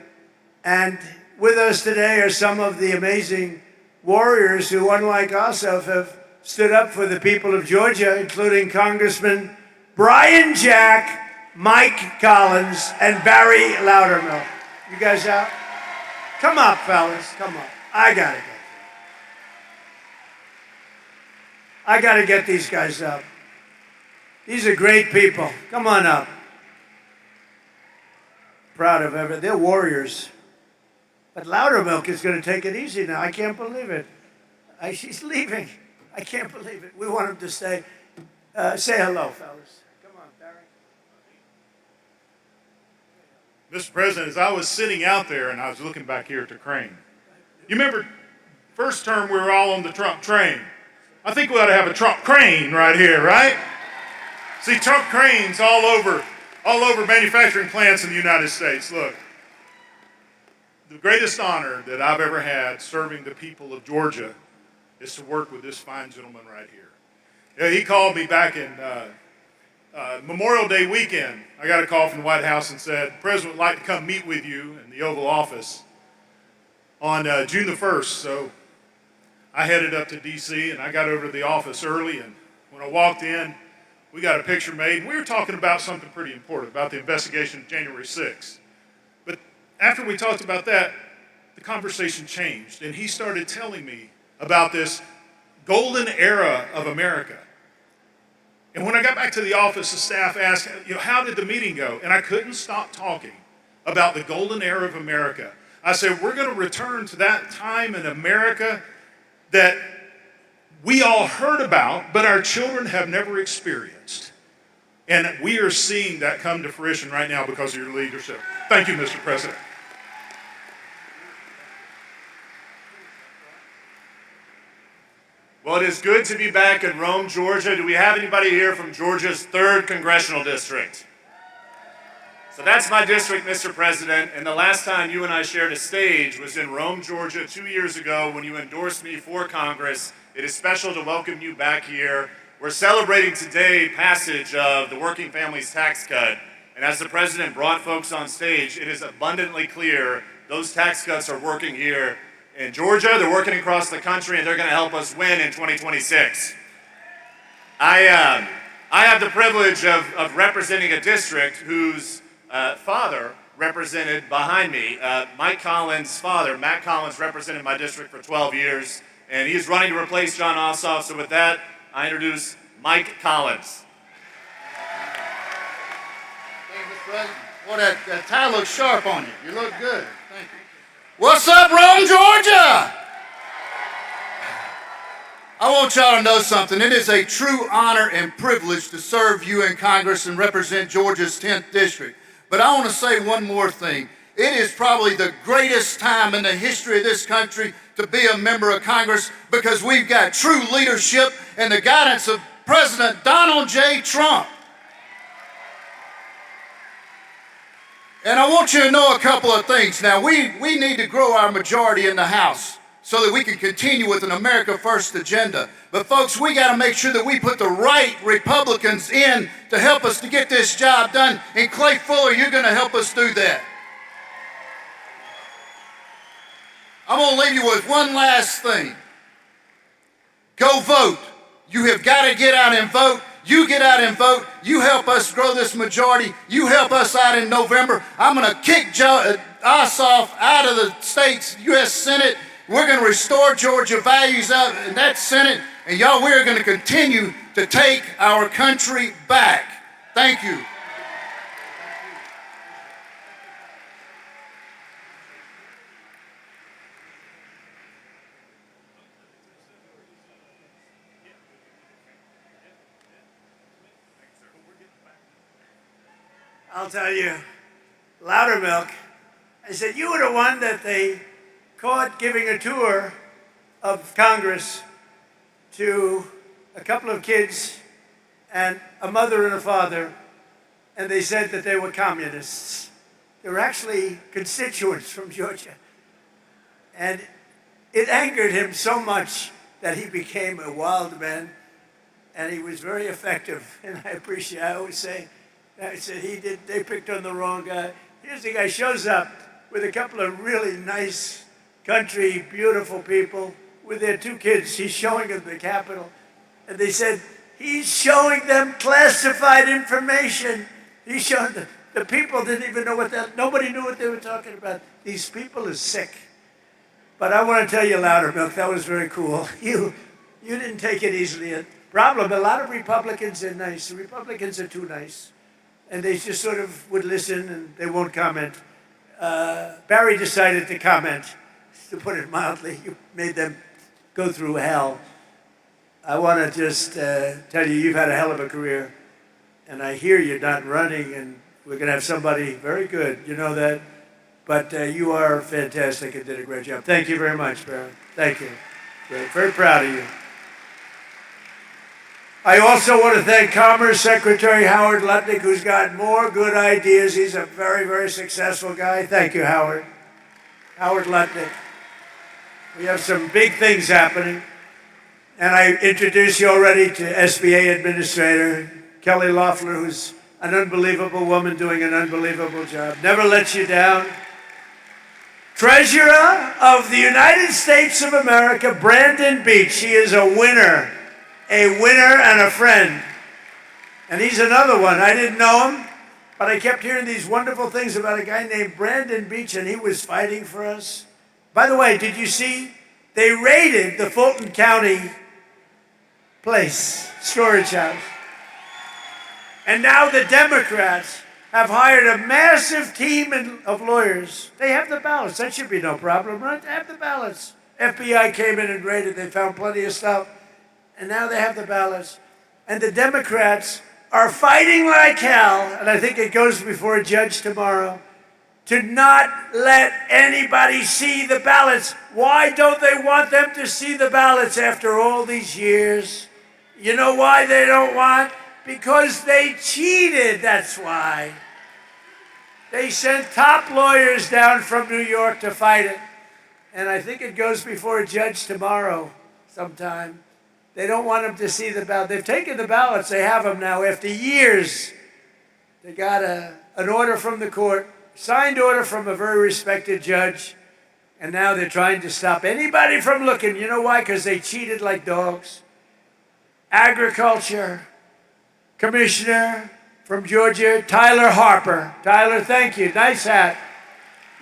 and with us today are some of the amazing warriors who, unlike Ossoff, have stood up for the people of Georgia, including Congressman Brian Jack, Mike Collins, and Barry Loudermilk. You guys out? Come up, fellas. Come up. I gotta get these guys up. These are great people. Come on up. Proud of everything. They're warriors. But Loudermilk is going to take it easy now. I can't believe it. She's leaving. I can't believe it. We want him to stay. Say hello, fellas. Come on, Barry. Mr. President, as I was sitting out there and I was looking back here at the crane, you remember first term we were all on the Trump train. I think we ought to have a Trump crane right here, right? See, Trump cranes all over manufacturing plants in the United States. Look, the greatest honor that I've ever had serving the people of Georgia is to work with this fine gentleman right here. Yeah, he called me back in Memorial Day weekend. I got a call from the White House and said, the President would like to come meet with you in the Oval Office on June the 1st. So I headed up to D.C. and I got over to the office early, and when I walked in, we got a picture made, and we were talking about something pretty important, about the investigation of January 6th. But after we talked about that, the conversation changed, and he started telling me about this golden era of America. And when I got back to the office, the staff asked, how did the meeting go? And I couldn't stop talking about the golden era of America. I said, we're going to return to that time in America that we all heard about, but our children have never experienced. And we are seeing that come to fruition right now because of your leadership. Thank you, Mr. President. Well, it is good to be back in Rome, Georgia. Do we have anybody here from Georgia's 3rd Congressional District? So that's my district, Mr. President, and the last time you and I shared a stage was in Rome, Georgia, 2 years ago when you endorsed me for Congress. It is special to welcome you back here. We're celebrating today passage of the Working Families Tax Cut, and as the President brought folks on stage, it is abundantly clear those tax cuts are working here in Georgia, they're working across the country, and they're going to help us win in 2026. I have the privilege of representing a district whose father represented behind me. Mike Collins' father, Matt Collins, represented my district for 12 years, and he's running to replace John Ossoff. So with that, I introduce Mike Collins. Thank you, Mr. President. Well, that tie looks sharp on you. You look good. Thank you. What's up, Rome, Georgia? I want y'all to know something. It is a true honor and privilege to serve you in Congress and represent Georgia's 10th district. But I want to say one more thing. It is probably the greatest time in the history of this country to be a member of Congress because we've got true leadership and the guidance of President Donald J. Trump. And I want you to know a couple of things. Now, we need to grow our majority in the House so that we can continue with an America First agenda. But folks, we got to make sure that we put the right Republicans in to help us to get this job done. And Clay Fuller, you're going to help us do that. I'm going to leave you with one last thing. Go vote. You have got to get out and vote. You get out and vote. You help us grow this majority. You help us out in November. I'm going to kick Ossoff out of the state's U.S. Senate. We're going to restore Georgia values out in that Senate. And y'all, we're going to continue to take our country back. Thank you. I'll tell you, Loudermilk, I said, you were the one that they caught giving a tour of Congress to a couple of kids and a mother and a father, and they said that they were communists. They were actually constituents from Georgia. And it angered him so much that he became a wild man, and he was very effective. And I always say, I said, they picked on the wrong guy. Here's the guy shows up with a couple of really nice country, beautiful people with their two kids. He's showing them the Capitol. And they said, he's showing them classified information. He's showing them. The people didn't even know nobody knew what they were talking about. These people are sick. But I want to tell you, Loudermilk, that was very cool. You didn't take it easily. A lot of Republicans are nice. The Republicans are too nice. And they just sort of would listen and they won't comment. Barry decided to comment, to put it mildly. You made them go through hell. I want to just tell you, you've had a hell of a career. And I hear you're not running, and we're going to have somebody very good. You know that? But you are fantastic and did a great job. Thank you very much, Barry. Thank you. Great. Very proud of you. I also want to thank Commerce Secretary Howard Lutnick, who's got more good ideas. He's a very, very successful guy. Thank you, Howard. Howard Lutnick. We have some big things happening. And I introduced you already to SBA Administrator Kelly Loeffler, who's an unbelievable woman doing an unbelievable job. Never lets you down. Treasurer of the United States of America, Brandon Beach. He is a winner and a friend. And he's another one. I didn't know him, but I kept hearing these wonderful things about a guy named Brandon Beach, and he was fighting for us. By the way, did you see? They raided the Fulton County place, storage house. And now the Democrats have hired a massive team of lawyers. They have the ballots. That should be no problem, right? They have the ballots. FBI came in and raided. They found plenty of stuff. And now they have the ballots. And the Democrats are fighting like hell, and I think it goes before a judge tomorrow, to not let anybody see the ballots. Why don't they want them to see the ballots after all these years? You know why they don't want? Because they cheated, that's why. They sent top lawyers down from New York to fight it. And I think it goes before a judge tomorrow sometime. They don't want them to see the ballot. They've taken the ballots. They have them now after years. They got an order from the court, signed order from a very respected judge, and now they're trying to stop anybody from looking. You know why? Because they cheated like dogs. Agriculture Commissioner from Georgia, Tyler Harper. Tyler, thank you. Nice hat.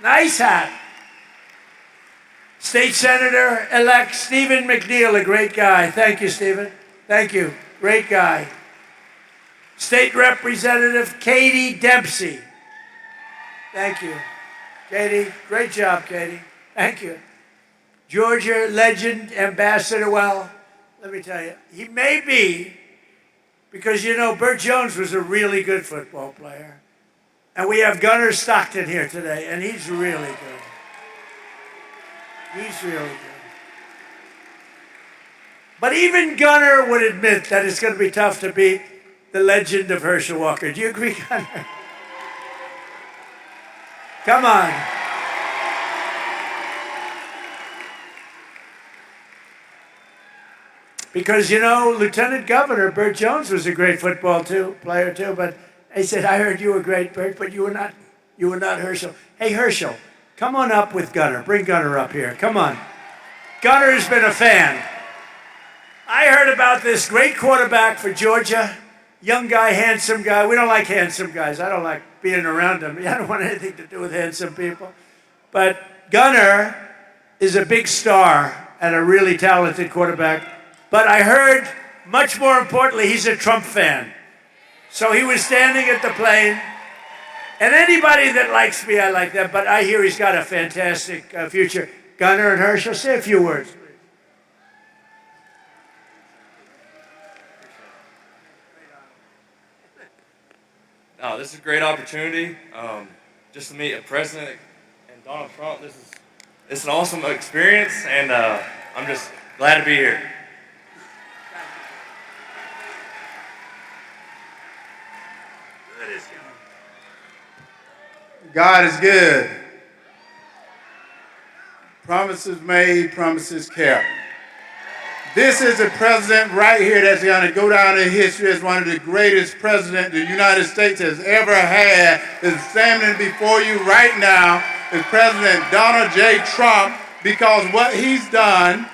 Nice hat. State Senator-elect Stephen McNeil, a great guy. Thank you, Stephen. Thank you. Great guy. State Representative Katie Dempsey. Thank you. Katie, great job, Katie. Thank you. Georgia legend, Ambassador, well, let me tell you, he may be, because you know, Burt Jones was a really good football player. And we have Gunnar Stockton here today, and he's really good. He's really good. But even Gunnar would admit that it's going to be tough to beat the legend of Herschel Walker. Do you agree, Gunnar? Come on. Because, you know, Lieutenant Governor Burt Jones was a great football player too, but he said, I heard you were great, Burt, but you were not Herschel. Hey, Herschel, come on up with Gunnar. Bring Gunnar up here. Come on. Gunnar's been a fan. I heard about this great quarterback for Georgia. Young guy, handsome guy. We don't like handsome guys. I don't like being around them. I don't want anything to do with handsome people. But Gunnar is a big star and a really talented quarterback. But I heard, much more importantly, he's a Trump fan. So he was standing at the plane. And anybody that likes me, I like them. But I hear he's got a fantastic future. Gunnar and Herschel, say a few words, please. No, this is a great opportunity. Just to meet a president and Donald Trump. It's an awesome experience, and I'm just glad to be here. God is good. Promises made, promises kept. This is a president right here that's going to go down in history as one of the greatest presidents the United States has ever had. Is standing before you right now is President Donald J. Trump, because what he's done,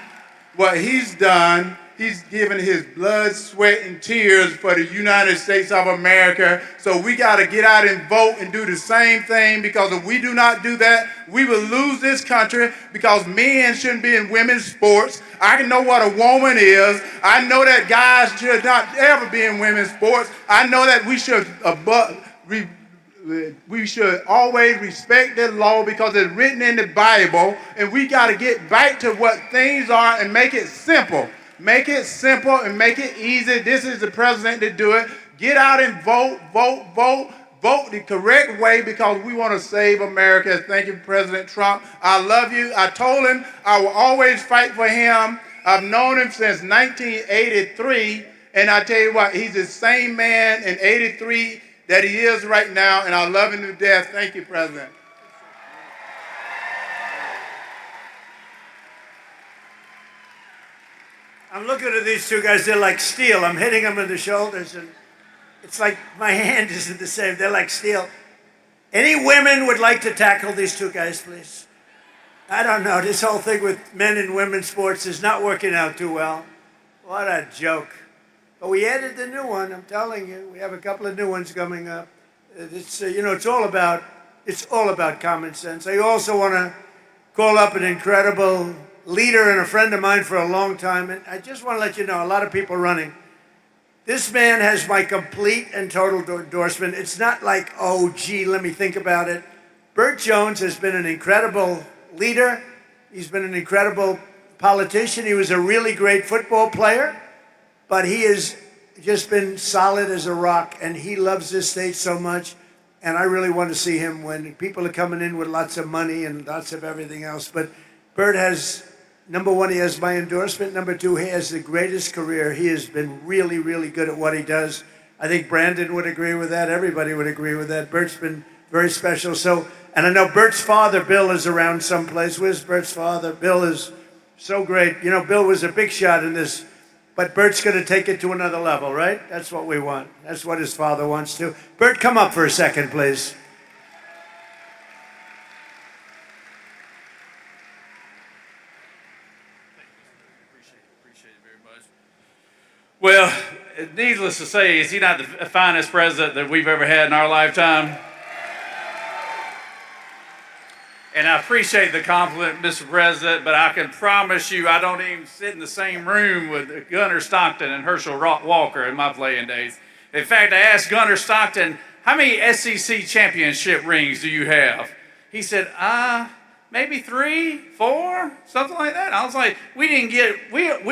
he's given his blood, sweat, and tears for the United States of America. So we got to get out and vote and do the same thing, because if we do not do that, we will lose this country, because men shouldn't be in women's sports. I know what a woman is. I know that guys should not ever be in women's sports. I know that we should always respect the law because it's written in the Bible, and we got to get back to what things are and make it simple. Make it simple and make it easy. This is the president to do it. Get out and vote, vote, vote. Vote the correct way, because we want to save America. Thank you, President Trump. I love you. I told him I will always fight for him. I've known him since 1983, and I tell you what, he's the same man in 83 that he is right now, and I love him to death. Thank you, President. I'm looking at these two guys. They're like steel. I'm hitting them in the shoulders, and it's like my hand isn't the same. They're like steel. Any women would like to tackle these two guys, please? I don't know. This whole thing with men and women's sports is not working out too well. What a joke. But we added the new one. I'm telling you, we have a couple of new ones coming up. It's it's all about common sense. I also want to call up an incredible leader and a friend of mine for a long time, and I just want to let you know, a lot of people running. This man has my complete and total endorsement. It's not like, oh, gee, let me think about it. Burt Jones has been an incredible leader. He's been an incredible politician. He was a really great football player, but he has just been solid as a rock, and he loves this state so much, and I really want to see him win. People are coming in with lots of money and lots of everything else, but Burt has, number one, he has my endorsement. Number two, he has the greatest career. He has been really, really good at what he does. I think Brandon would agree with that. Everybody would agree with that. Burt's been very special. So, and I know Burt's father, Bill, is around someplace. Where's Burt's father? Bill is so great. You know, Bill was a big shot in this, but Burt's going to take it to another level, right? That's what we want. That's what his father wants to. Burt, come up for a second, please. Well, needless to say, is he not the finest president that we've ever had in our lifetime? And I appreciate the compliment, Mr. President, but I can promise you I don't even sit in the same room with Gunnar Stockton and Herschel Walker in my playing days. In fact, I asked Gunnar Stockton, how many SEC championship rings do you have? He said, maybe 3, 4, something like that. I was like, we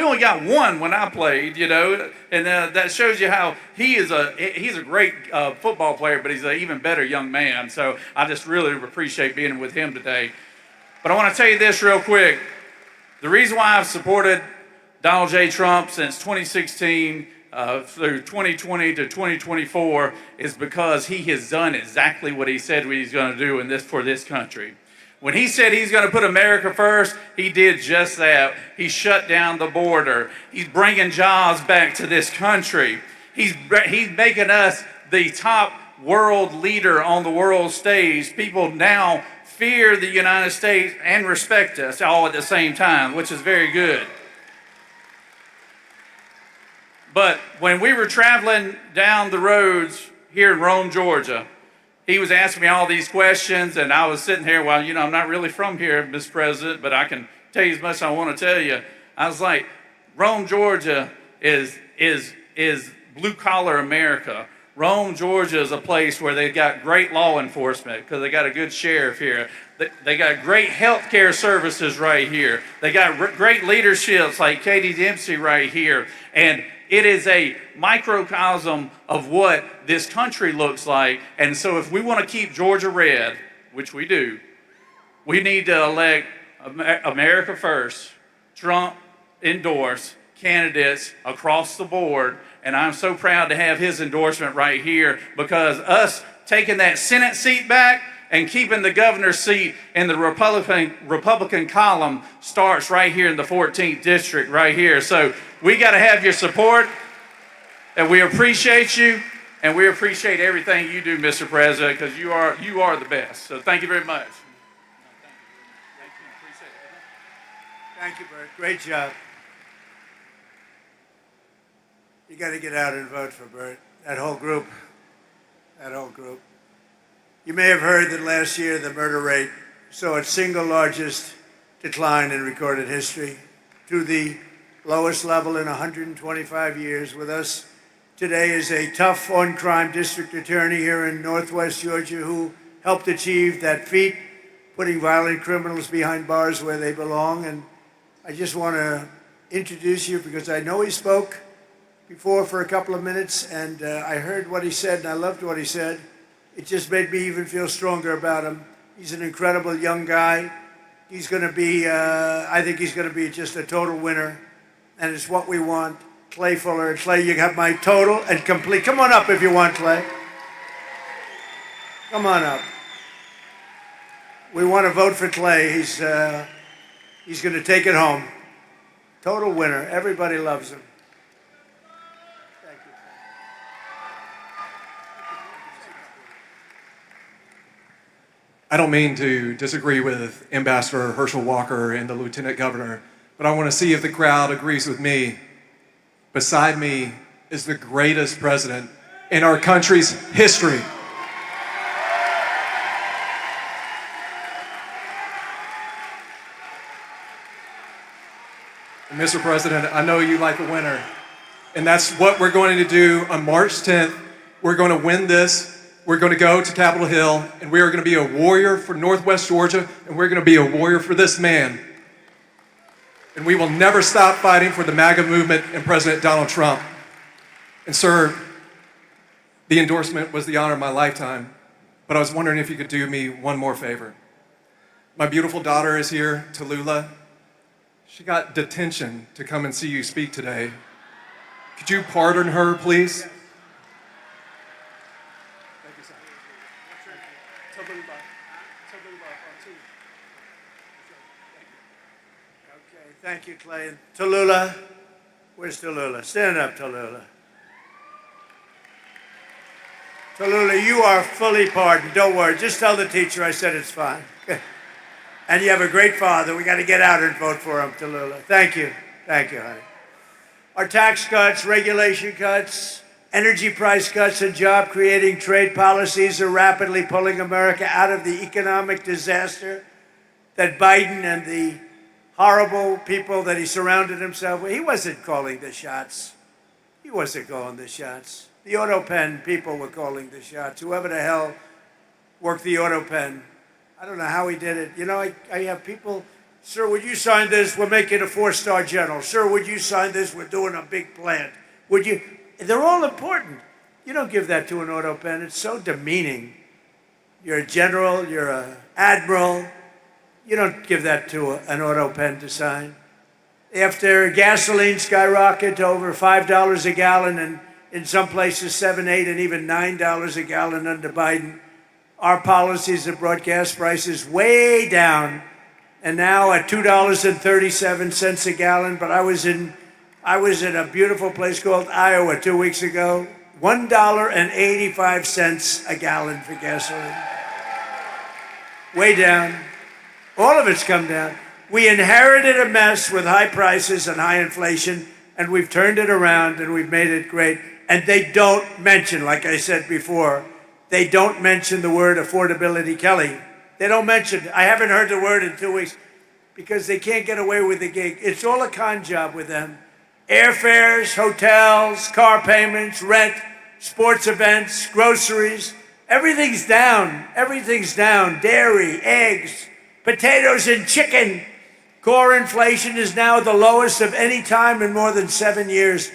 only got one when I played, you know, and that shows you how he's a great football player, but he's an even better young man. So I just really appreciate being with him today. But I want to tell you this real quick. The reason why I've supported Donald J. Trump since 2016 through 2020 to 2024 is because he has done exactly what he said he's going to do for this country. When he said he's going to put America first, he did just that. He shut down the border. He's bringing jobs back to this country. He's making us the top world leader on the world stage. People now fear the United States and respect us all at the same time, which is very good. But when we were traveling down the roads here in Rome, Georgia, he was asking me all these questions, and I was sitting here, well, I'm not really from here, Mr. President, but I can tell you as much as I want to tell you. I was like, Rome, Georgia is blue-collar America. Rome, Georgia is a place where they've got great law enforcement because they got a good sheriff here. They got great health care services right here. They got great leaderships like Katie Dempsey right here. And it is a microcosm of what this country looks like. And so if we want to keep Georgia red, which we do, we need to elect America first, Trump endorse candidates across the board. And I'm so proud to have his endorsement right here, because us taking that Senate seat back and keeping the governor's seat in the Republican column starts right here in the 14th district right here. So we got to have your support, and we appreciate you, and we appreciate everything you do, Mr. President, because you are the best. So thank you very much. Thank you, Bert. Great job. You got to get out and vote for Bert. That whole group. You may have heard that last year the murder rate saw its single largest decline in recorded history to the lowest level in 125 years. With us today is a tough on-crime district attorney here in Northwest Georgia who helped achieve that feat, putting violent criminals behind bars where they belong. And I just want to introduce you because I know he spoke before for a couple of minutes, and I heard what he said, and I loved what he said. It just made me even feel stronger about him. He's an incredible young guy. He's going to be, I think he's going to be just a total winner, and it's what we want. Clay Fuller. Clay, you have my total and complete. Come on up if you want, Clay. Come on up. We want to vote for Clay. He's going to take it home. Total winner. Everybody loves him. I don't mean to disagree with Ambassador Herschel Walker and the Lieutenant Governor, but I want to see if the crowd agrees with me. Beside me is the greatest president in our country's history. And Mr. President, I know you like a winner, and that's what we're going to do on March 10th. We're going to win this. We're going to go to Capitol Hill, and we are going to be a warrior for Northwest Georgia, and we're going to be a warrior for this man. And we will never stop fighting for the MAGA movement and President Donald Trump. And sir, the endorsement was the honor of my lifetime, but I was wondering if you could do me one more favor. My beautiful daughter is here, Tallulah. She got detention to come and see you speak today. Could you pardon her, please? Thank you, Clay. Tallulah, where's Tallulah? Stand up, Tallulah. Tallulah, you are fully pardoned. Don't worry. Just tell the teacher I said it's fine. And you have a great father. We got to get out and vote for him, Tallulah. Thank you. Thank you, honey. Our tax cuts, regulation cuts, energy price cuts, and job-creating trade policies are rapidly pulling America out of the economic disaster that Biden and the horrible people that he surrounded himself with. He wasn't calling the shots. He wasn't calling the shots. The auto pen people were calling the shots. Whoever the hell worked the auto pen. I don't know how he did it. You know, I have people, sir, would you sign this? We're making a 4-star general. Sir, would you sign this? We're doing a big plant. Would you? They're all important. You don't give that to an auto pen. It's so demeaning. You're a general. You're an admiral. You don't give that to an auto pen to sign. After gasoline skyrocketed to over $5 a gallon and in some places $7, $8, and even $9 a gallon under Biden, our policies have brought gas prices way down, and now at $2.37 a gallon. But I was in a beautiful place called Iowa 2 weeks ago, $1.85 a gallon for gasoline. Way down. All of it's come down. We inherited a mess with high prices and high inflation, and we've turned it around and we've made it great. And they don't mention, like I said before, they don't mention the word affordability, Kelly. They don't mention it. I haven't heard the word in 2 weeks because they can't get away with the gig. It's all a con job with them. Airfares, hotels, car payments, rent, sports events, groceries. Everything's down. Everything's down. Dairy, eggs, potatoes and chicken. Core inflation is now the lowest of any time in more than 7 years.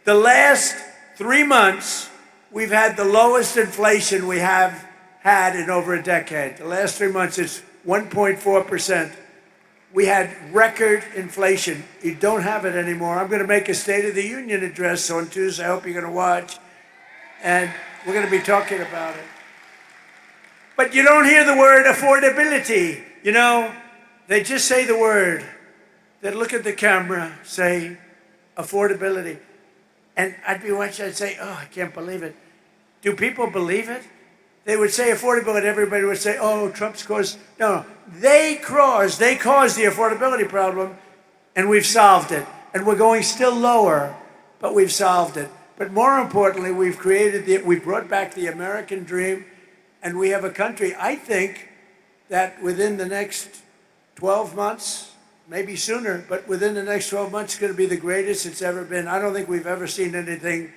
The last 3 months, we've had the lowest inflation we have had in over a decade. The last 3 months, it's 1.4%. We had record inflation. You don't have it anymore. I'm going to make a State of the Union address on Tuesday. I hope you're going to watch. And we're going to be talking about it. But you don't hear the word affordability. You know, they just say the word. They look at the camera, say affordability. And I'd be watching, I'd say, oh, I can't believe it. Do people believe it? They would say affordability, everybody would say, oh, Trump's caused. No, they caused the affordability problem, and we've solved it. And we're going still lower, but we've solved it. But more importantly, we've brought back the American dream, and we have a country, I think, that within the next 12 months, maybe sooner, but within the next 12 months, it's going to be the greatest it's ever been. I don't think we've ever seen anything.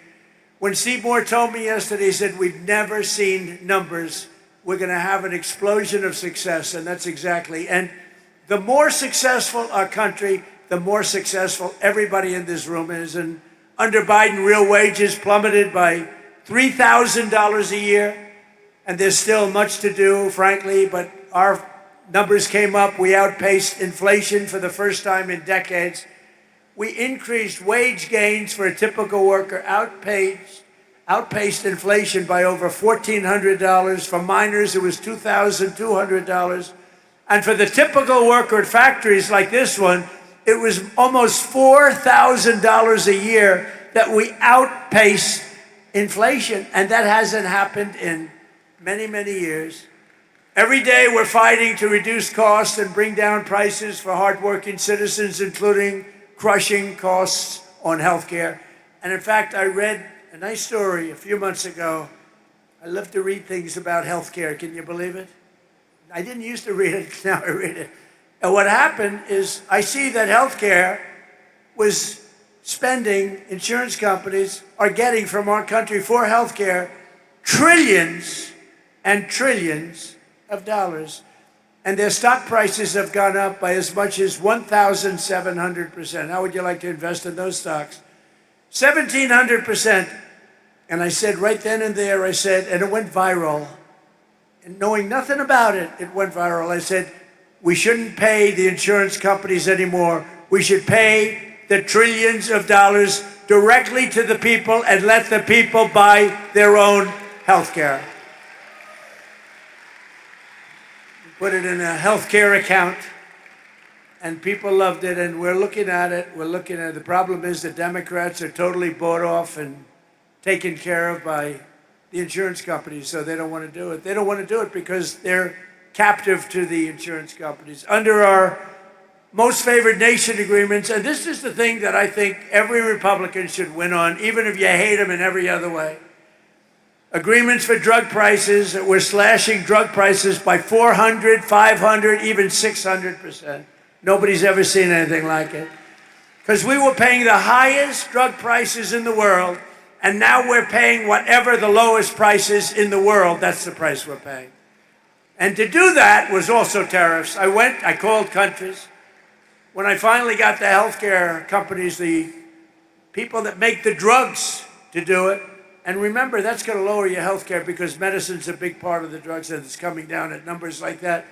When Seymour told me yesterday, he said, we've never seen numbers. We're going to have an explosion of success, and that's exactly. And the more successful our country, the more successful everybody in this room is. And under Biden, real wages plummeted by $3,000 a year. And there's still much to do, frankly, but our numbers came up. We outpaced inflation for the first time in decades. We increased wage gains for a typical worker, outpaced inflation by over $1,400. For miners, it was $2,200. And for the typical worker at factories like this one, it was almost $4,000 a year that we outpaced inflation. And that hasn't happened in many, many years. Every day we're fighting to reduce costs and bring down prices for hardworking citizens, including crushing costs on health care. And in fact, I read a nice story a few months ago. I love to read things about health care. Can you believe it? I didn't used to read it, now I read it. And what happened is I see that health care was spending, insurance companies are getting from our country for health care trillions and trillions of dollars. And their stock prices have gone up by as much as 1,700%. How would you like to invest in those stocks? 1,700%. And I said right then and there, I said, and it went viral. And knowing nothing about it, it went viral. I said, we shouldn't pay the insurance companies anymore. We should pay the trillions of dollars directly to the people and let the people buy their own health care. Put it in a health care account, and people loved it, and we're looking at it. We're looking at it. The problem is the Democrats are totally bought off and taken care of by the insurance companies, so they don't want to do it. They don't want to do it because they're captive to the insurance companies. Under our most favored nation agreements, and this is the thing that I think every Republican should win on, even if you hate them in every other way. Agreements for drug prices, we're slashing drug prices by 400, 500, even 600%. Nobody's ever seen anything like it. Because we were paying the highest drug prices in the world, and now we're paying whatever the lowest price is in the world. That's the price we're paying. And to do that was also tariffs. I called countries. When I finally got the healthcare companies, the people that make the drugs to do it, and remember, that's going to lower your health care because medicine's a big part of the drugs, and it's coming down at numbers like that.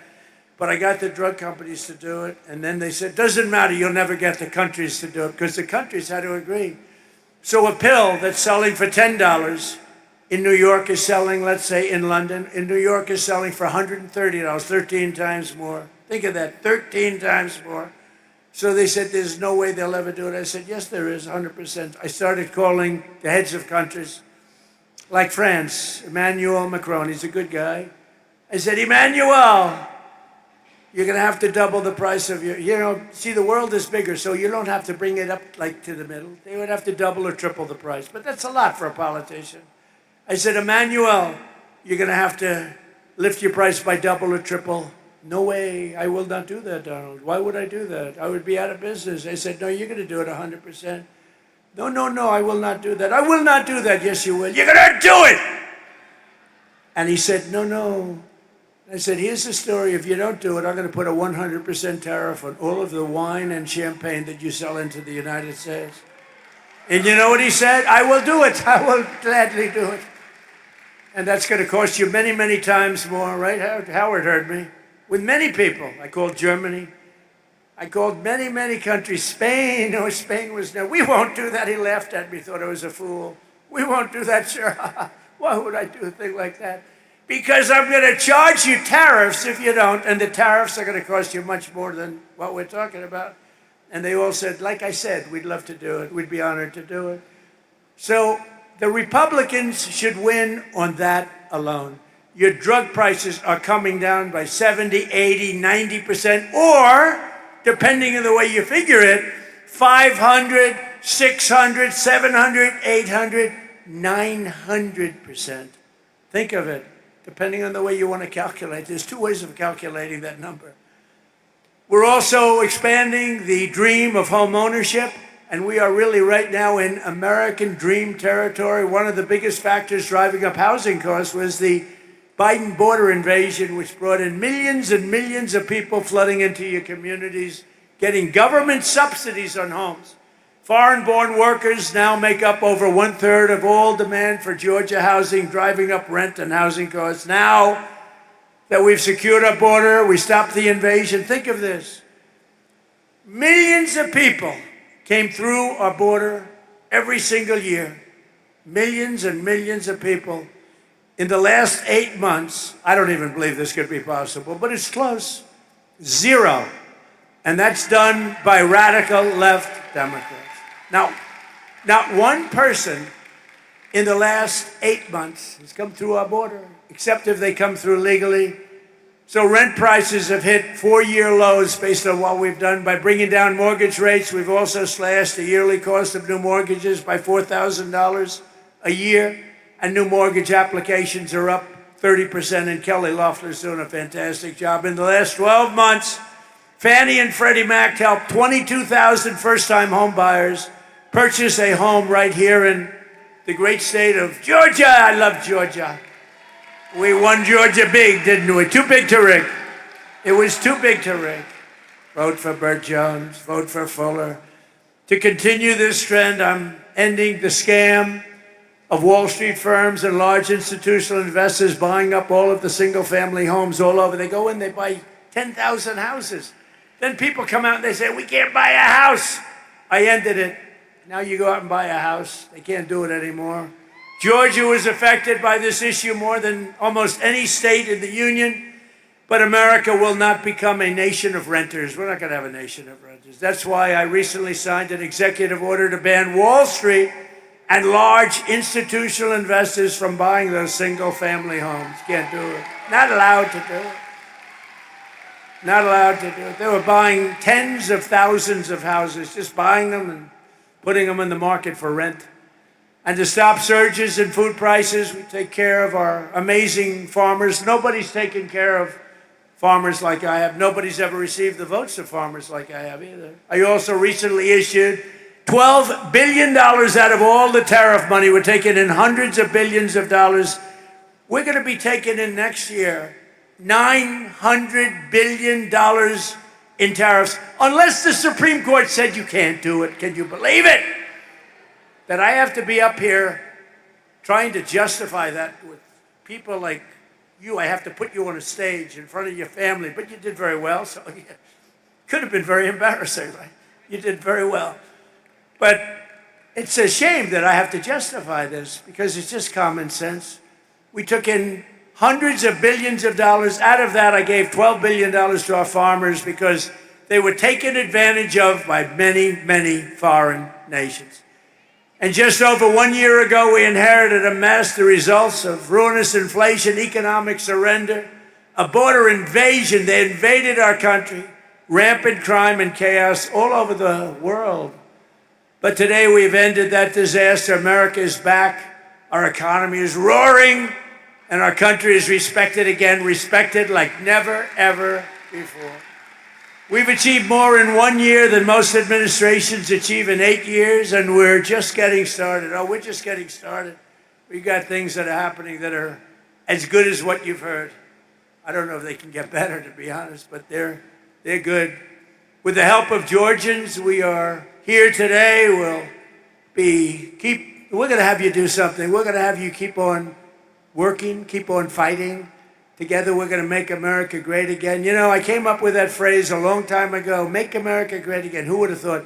But I got the drug companies to do it, and then they said, doesn't matter, you'll never get the countries to do it, because the countries had to agree. So a pill that's selling for $10 in New York is selling, let's say in London, in New York is selling for $130, 13 times more. Think of that, 13 times more. So they said, there's no way they'll ever do it. I said, yes, there is, 100%. I started calling the heads of countries. Like France, Emmanuel Macron, he's a good guy. I said, Emmanuel, you're going to have to double the price of your, see, the world is bigger, so you don't have to bring it up like to the middle. They would have to double or triple the price, but that's a lot for a politician. I said, Emmanuel, you're going to have to lift your price by double or triple. No way, I will not do that, Donald. Why would I do that? I would be out of business. I said, no, you're going to do it 100%. No, I will not do that. I will not do that. Yes, you will. You're going to do it. And he said, no. I said, here's the story. If you don't do it, I'm going to put a 100% tariff on all of the wine and champagne that you sell into the United States. And you know what he said? I will do it. I will gladly do it. And that's going to cost you many, many times more, right? Howard heard me. With many people. I called Germany. I called many, many countries. Spain. Oh, Spain was no. We won't do that. He laughed at me, thought I was a fool. We won't do that, sir. Why would I do a thing like that? Because I'm going to charge you tariffs if you don't, and the tariffs are going to cost you much more than what we're talking about. And they all said, like I said, we'd love to do it. We'd be honored to do it. So the Republicans should win on that alone. Your drug prices are coming down by 70, 80, 90%, or, depending on the way you figure it, 500, 600, 700, 800, 900%. Think of it, depending on the way you want to calculate. There's two ways of calculating that number. We're also expanding the dream of home ownership, and we are really right now in American dream territory. One of the biggest factors driving up housing costs was the Biden border invasion, which brought in millions and millions of people flooding into your communities, getting government subsidies on homes. Foreign-born workers now make up over 1/3 of all demand for Georgia housing, driving up rent and housing costs. Now that we've secured our border, we stopped the invasion. Think of this. Millions of people came through our border every single year. Millions and millions of people. In the last 8 months, I don't even believe this could be possible, but it's close. 0. And that's done by radical left Democrats. Now, not one person in the last 8 months has come through our border, except if they come through legally. So rent prices have hit 4-year lows based on what we've done. By bringing down mortgage rates, we've also slashed the yearly cost of new mortgages by $4,000 a year. And new mortgage applications are up 30%, and Kelly Loeffler's doing a fantastic job. In the last 12 months, Fannie and Freddie Mac helped 22,000 first-time home buyers purchase a home right here in the great state of Georgia. I love Georgia. We won Georgia big, didn't we? Too big to rig. It was too big to rig. Vote for Burt Jones. Vote for Fuller. To continue this trend, I'm ending the scam of Wall Street firms and large institutional investors buying up all of the single-family homes all over. They go in, they buy 10,000 houses. Then people come out and they say, we can't buy a house. I ended it. Now you go out and buy a house. They can't do it anymore. Georgia was affected by this issue more than almost any state in the union, but America will not become a nation of renters. We're not going to have a nation of renters. That's why I recently signed an executive order to ban Wall Street and large institutional investors from buying those single-family homes. Can't do it. Not allowed to do it. Not allowed to do it. They were buying tens of thousands of houses, just buying them and putting them in the market for rent. And to stop surges in food prices, we take care of our amazing farmers. Nobody's taken care of farmers like I have. Nobody's ever received the votes of farmers like I have either. I also recently issued $12 billion out of all the tariff money. We're taking in hundreds of billions of dollars. We're going to be taking in next year $900 billion in tariffs, unless the Supreme Court said you can't do it. Can you believe it? That I have to be up here trying to justify that with people like you. I have to put you on a stage in front of your family, but you did very well, so it could have been very embarrassing, right? You did very well. But it's a shame that I have to justify this because it's just common sense. We took in hundreds of billions of dollars. Out of that, I gave $12 billion to our farmers because they were taken advantage of by many, many foreign nations. And just over 1 year ago, we inherited a mess, the results of ruinous inflation, economic surrender, a border invasion. They invaded our country, rampant crime and chaos all over the world. But today we've ended that disaster. America is back. Our economy is roaring. And our country is respected again, respected like never, ever before. We've achieved more in 1 year than most administrations achieve in 8 years, and we're just getting started. Oh, we're just getting started. We've got things that are happening that are as good as what you've heard. I don't know if they can get better, to be honest, but they're good. With the help of Georgians, we are here today. We're going to have you do something. We're going to have you keep on working, keep on fighting. Together, we're going to make America great again. You know, I came up with that phrase a long time ago, make America great again. Who would have thought?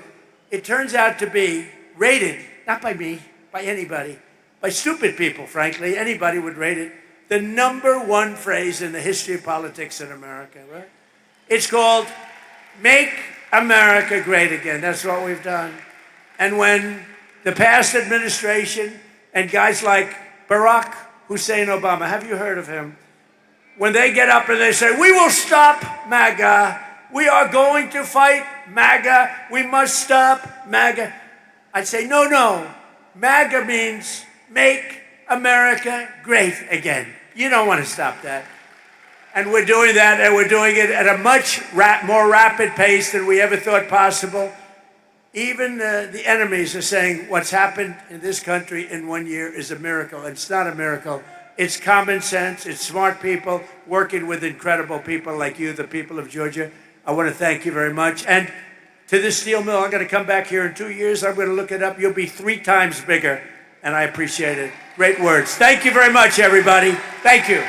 It turns out to be rated, not by me, by anybody, by stupid people, frankly. Anybody would rate it. The #1 phrase in the history of politics in America, right? It's called Make America Great Again. That's what we've done. And when the past administration and guys like Barack Hussein Obama, have you heard of him? When they get up and they say, we will stop MAGA, we are going to fight MAGA, we must stop MAGA. I'd say, no, MAGA means make America great again. You don't want to stop that. And we're doing that, and we're doing it at a much more rapid pace than we ever thought possible. Even the enemies are saying what's happened in this country in 1 year is a miracle. It's not a miracle. It's common sense. It's smart people working with incredible people like you, the people of Georgia. I want to thank you very much. And to the steel mill, I'm going to come back here in 2 years. I'm going to look it up. You'll be 3 times bigger, and I appreciate it. Great words. Thank you very much, everybody. Thank you.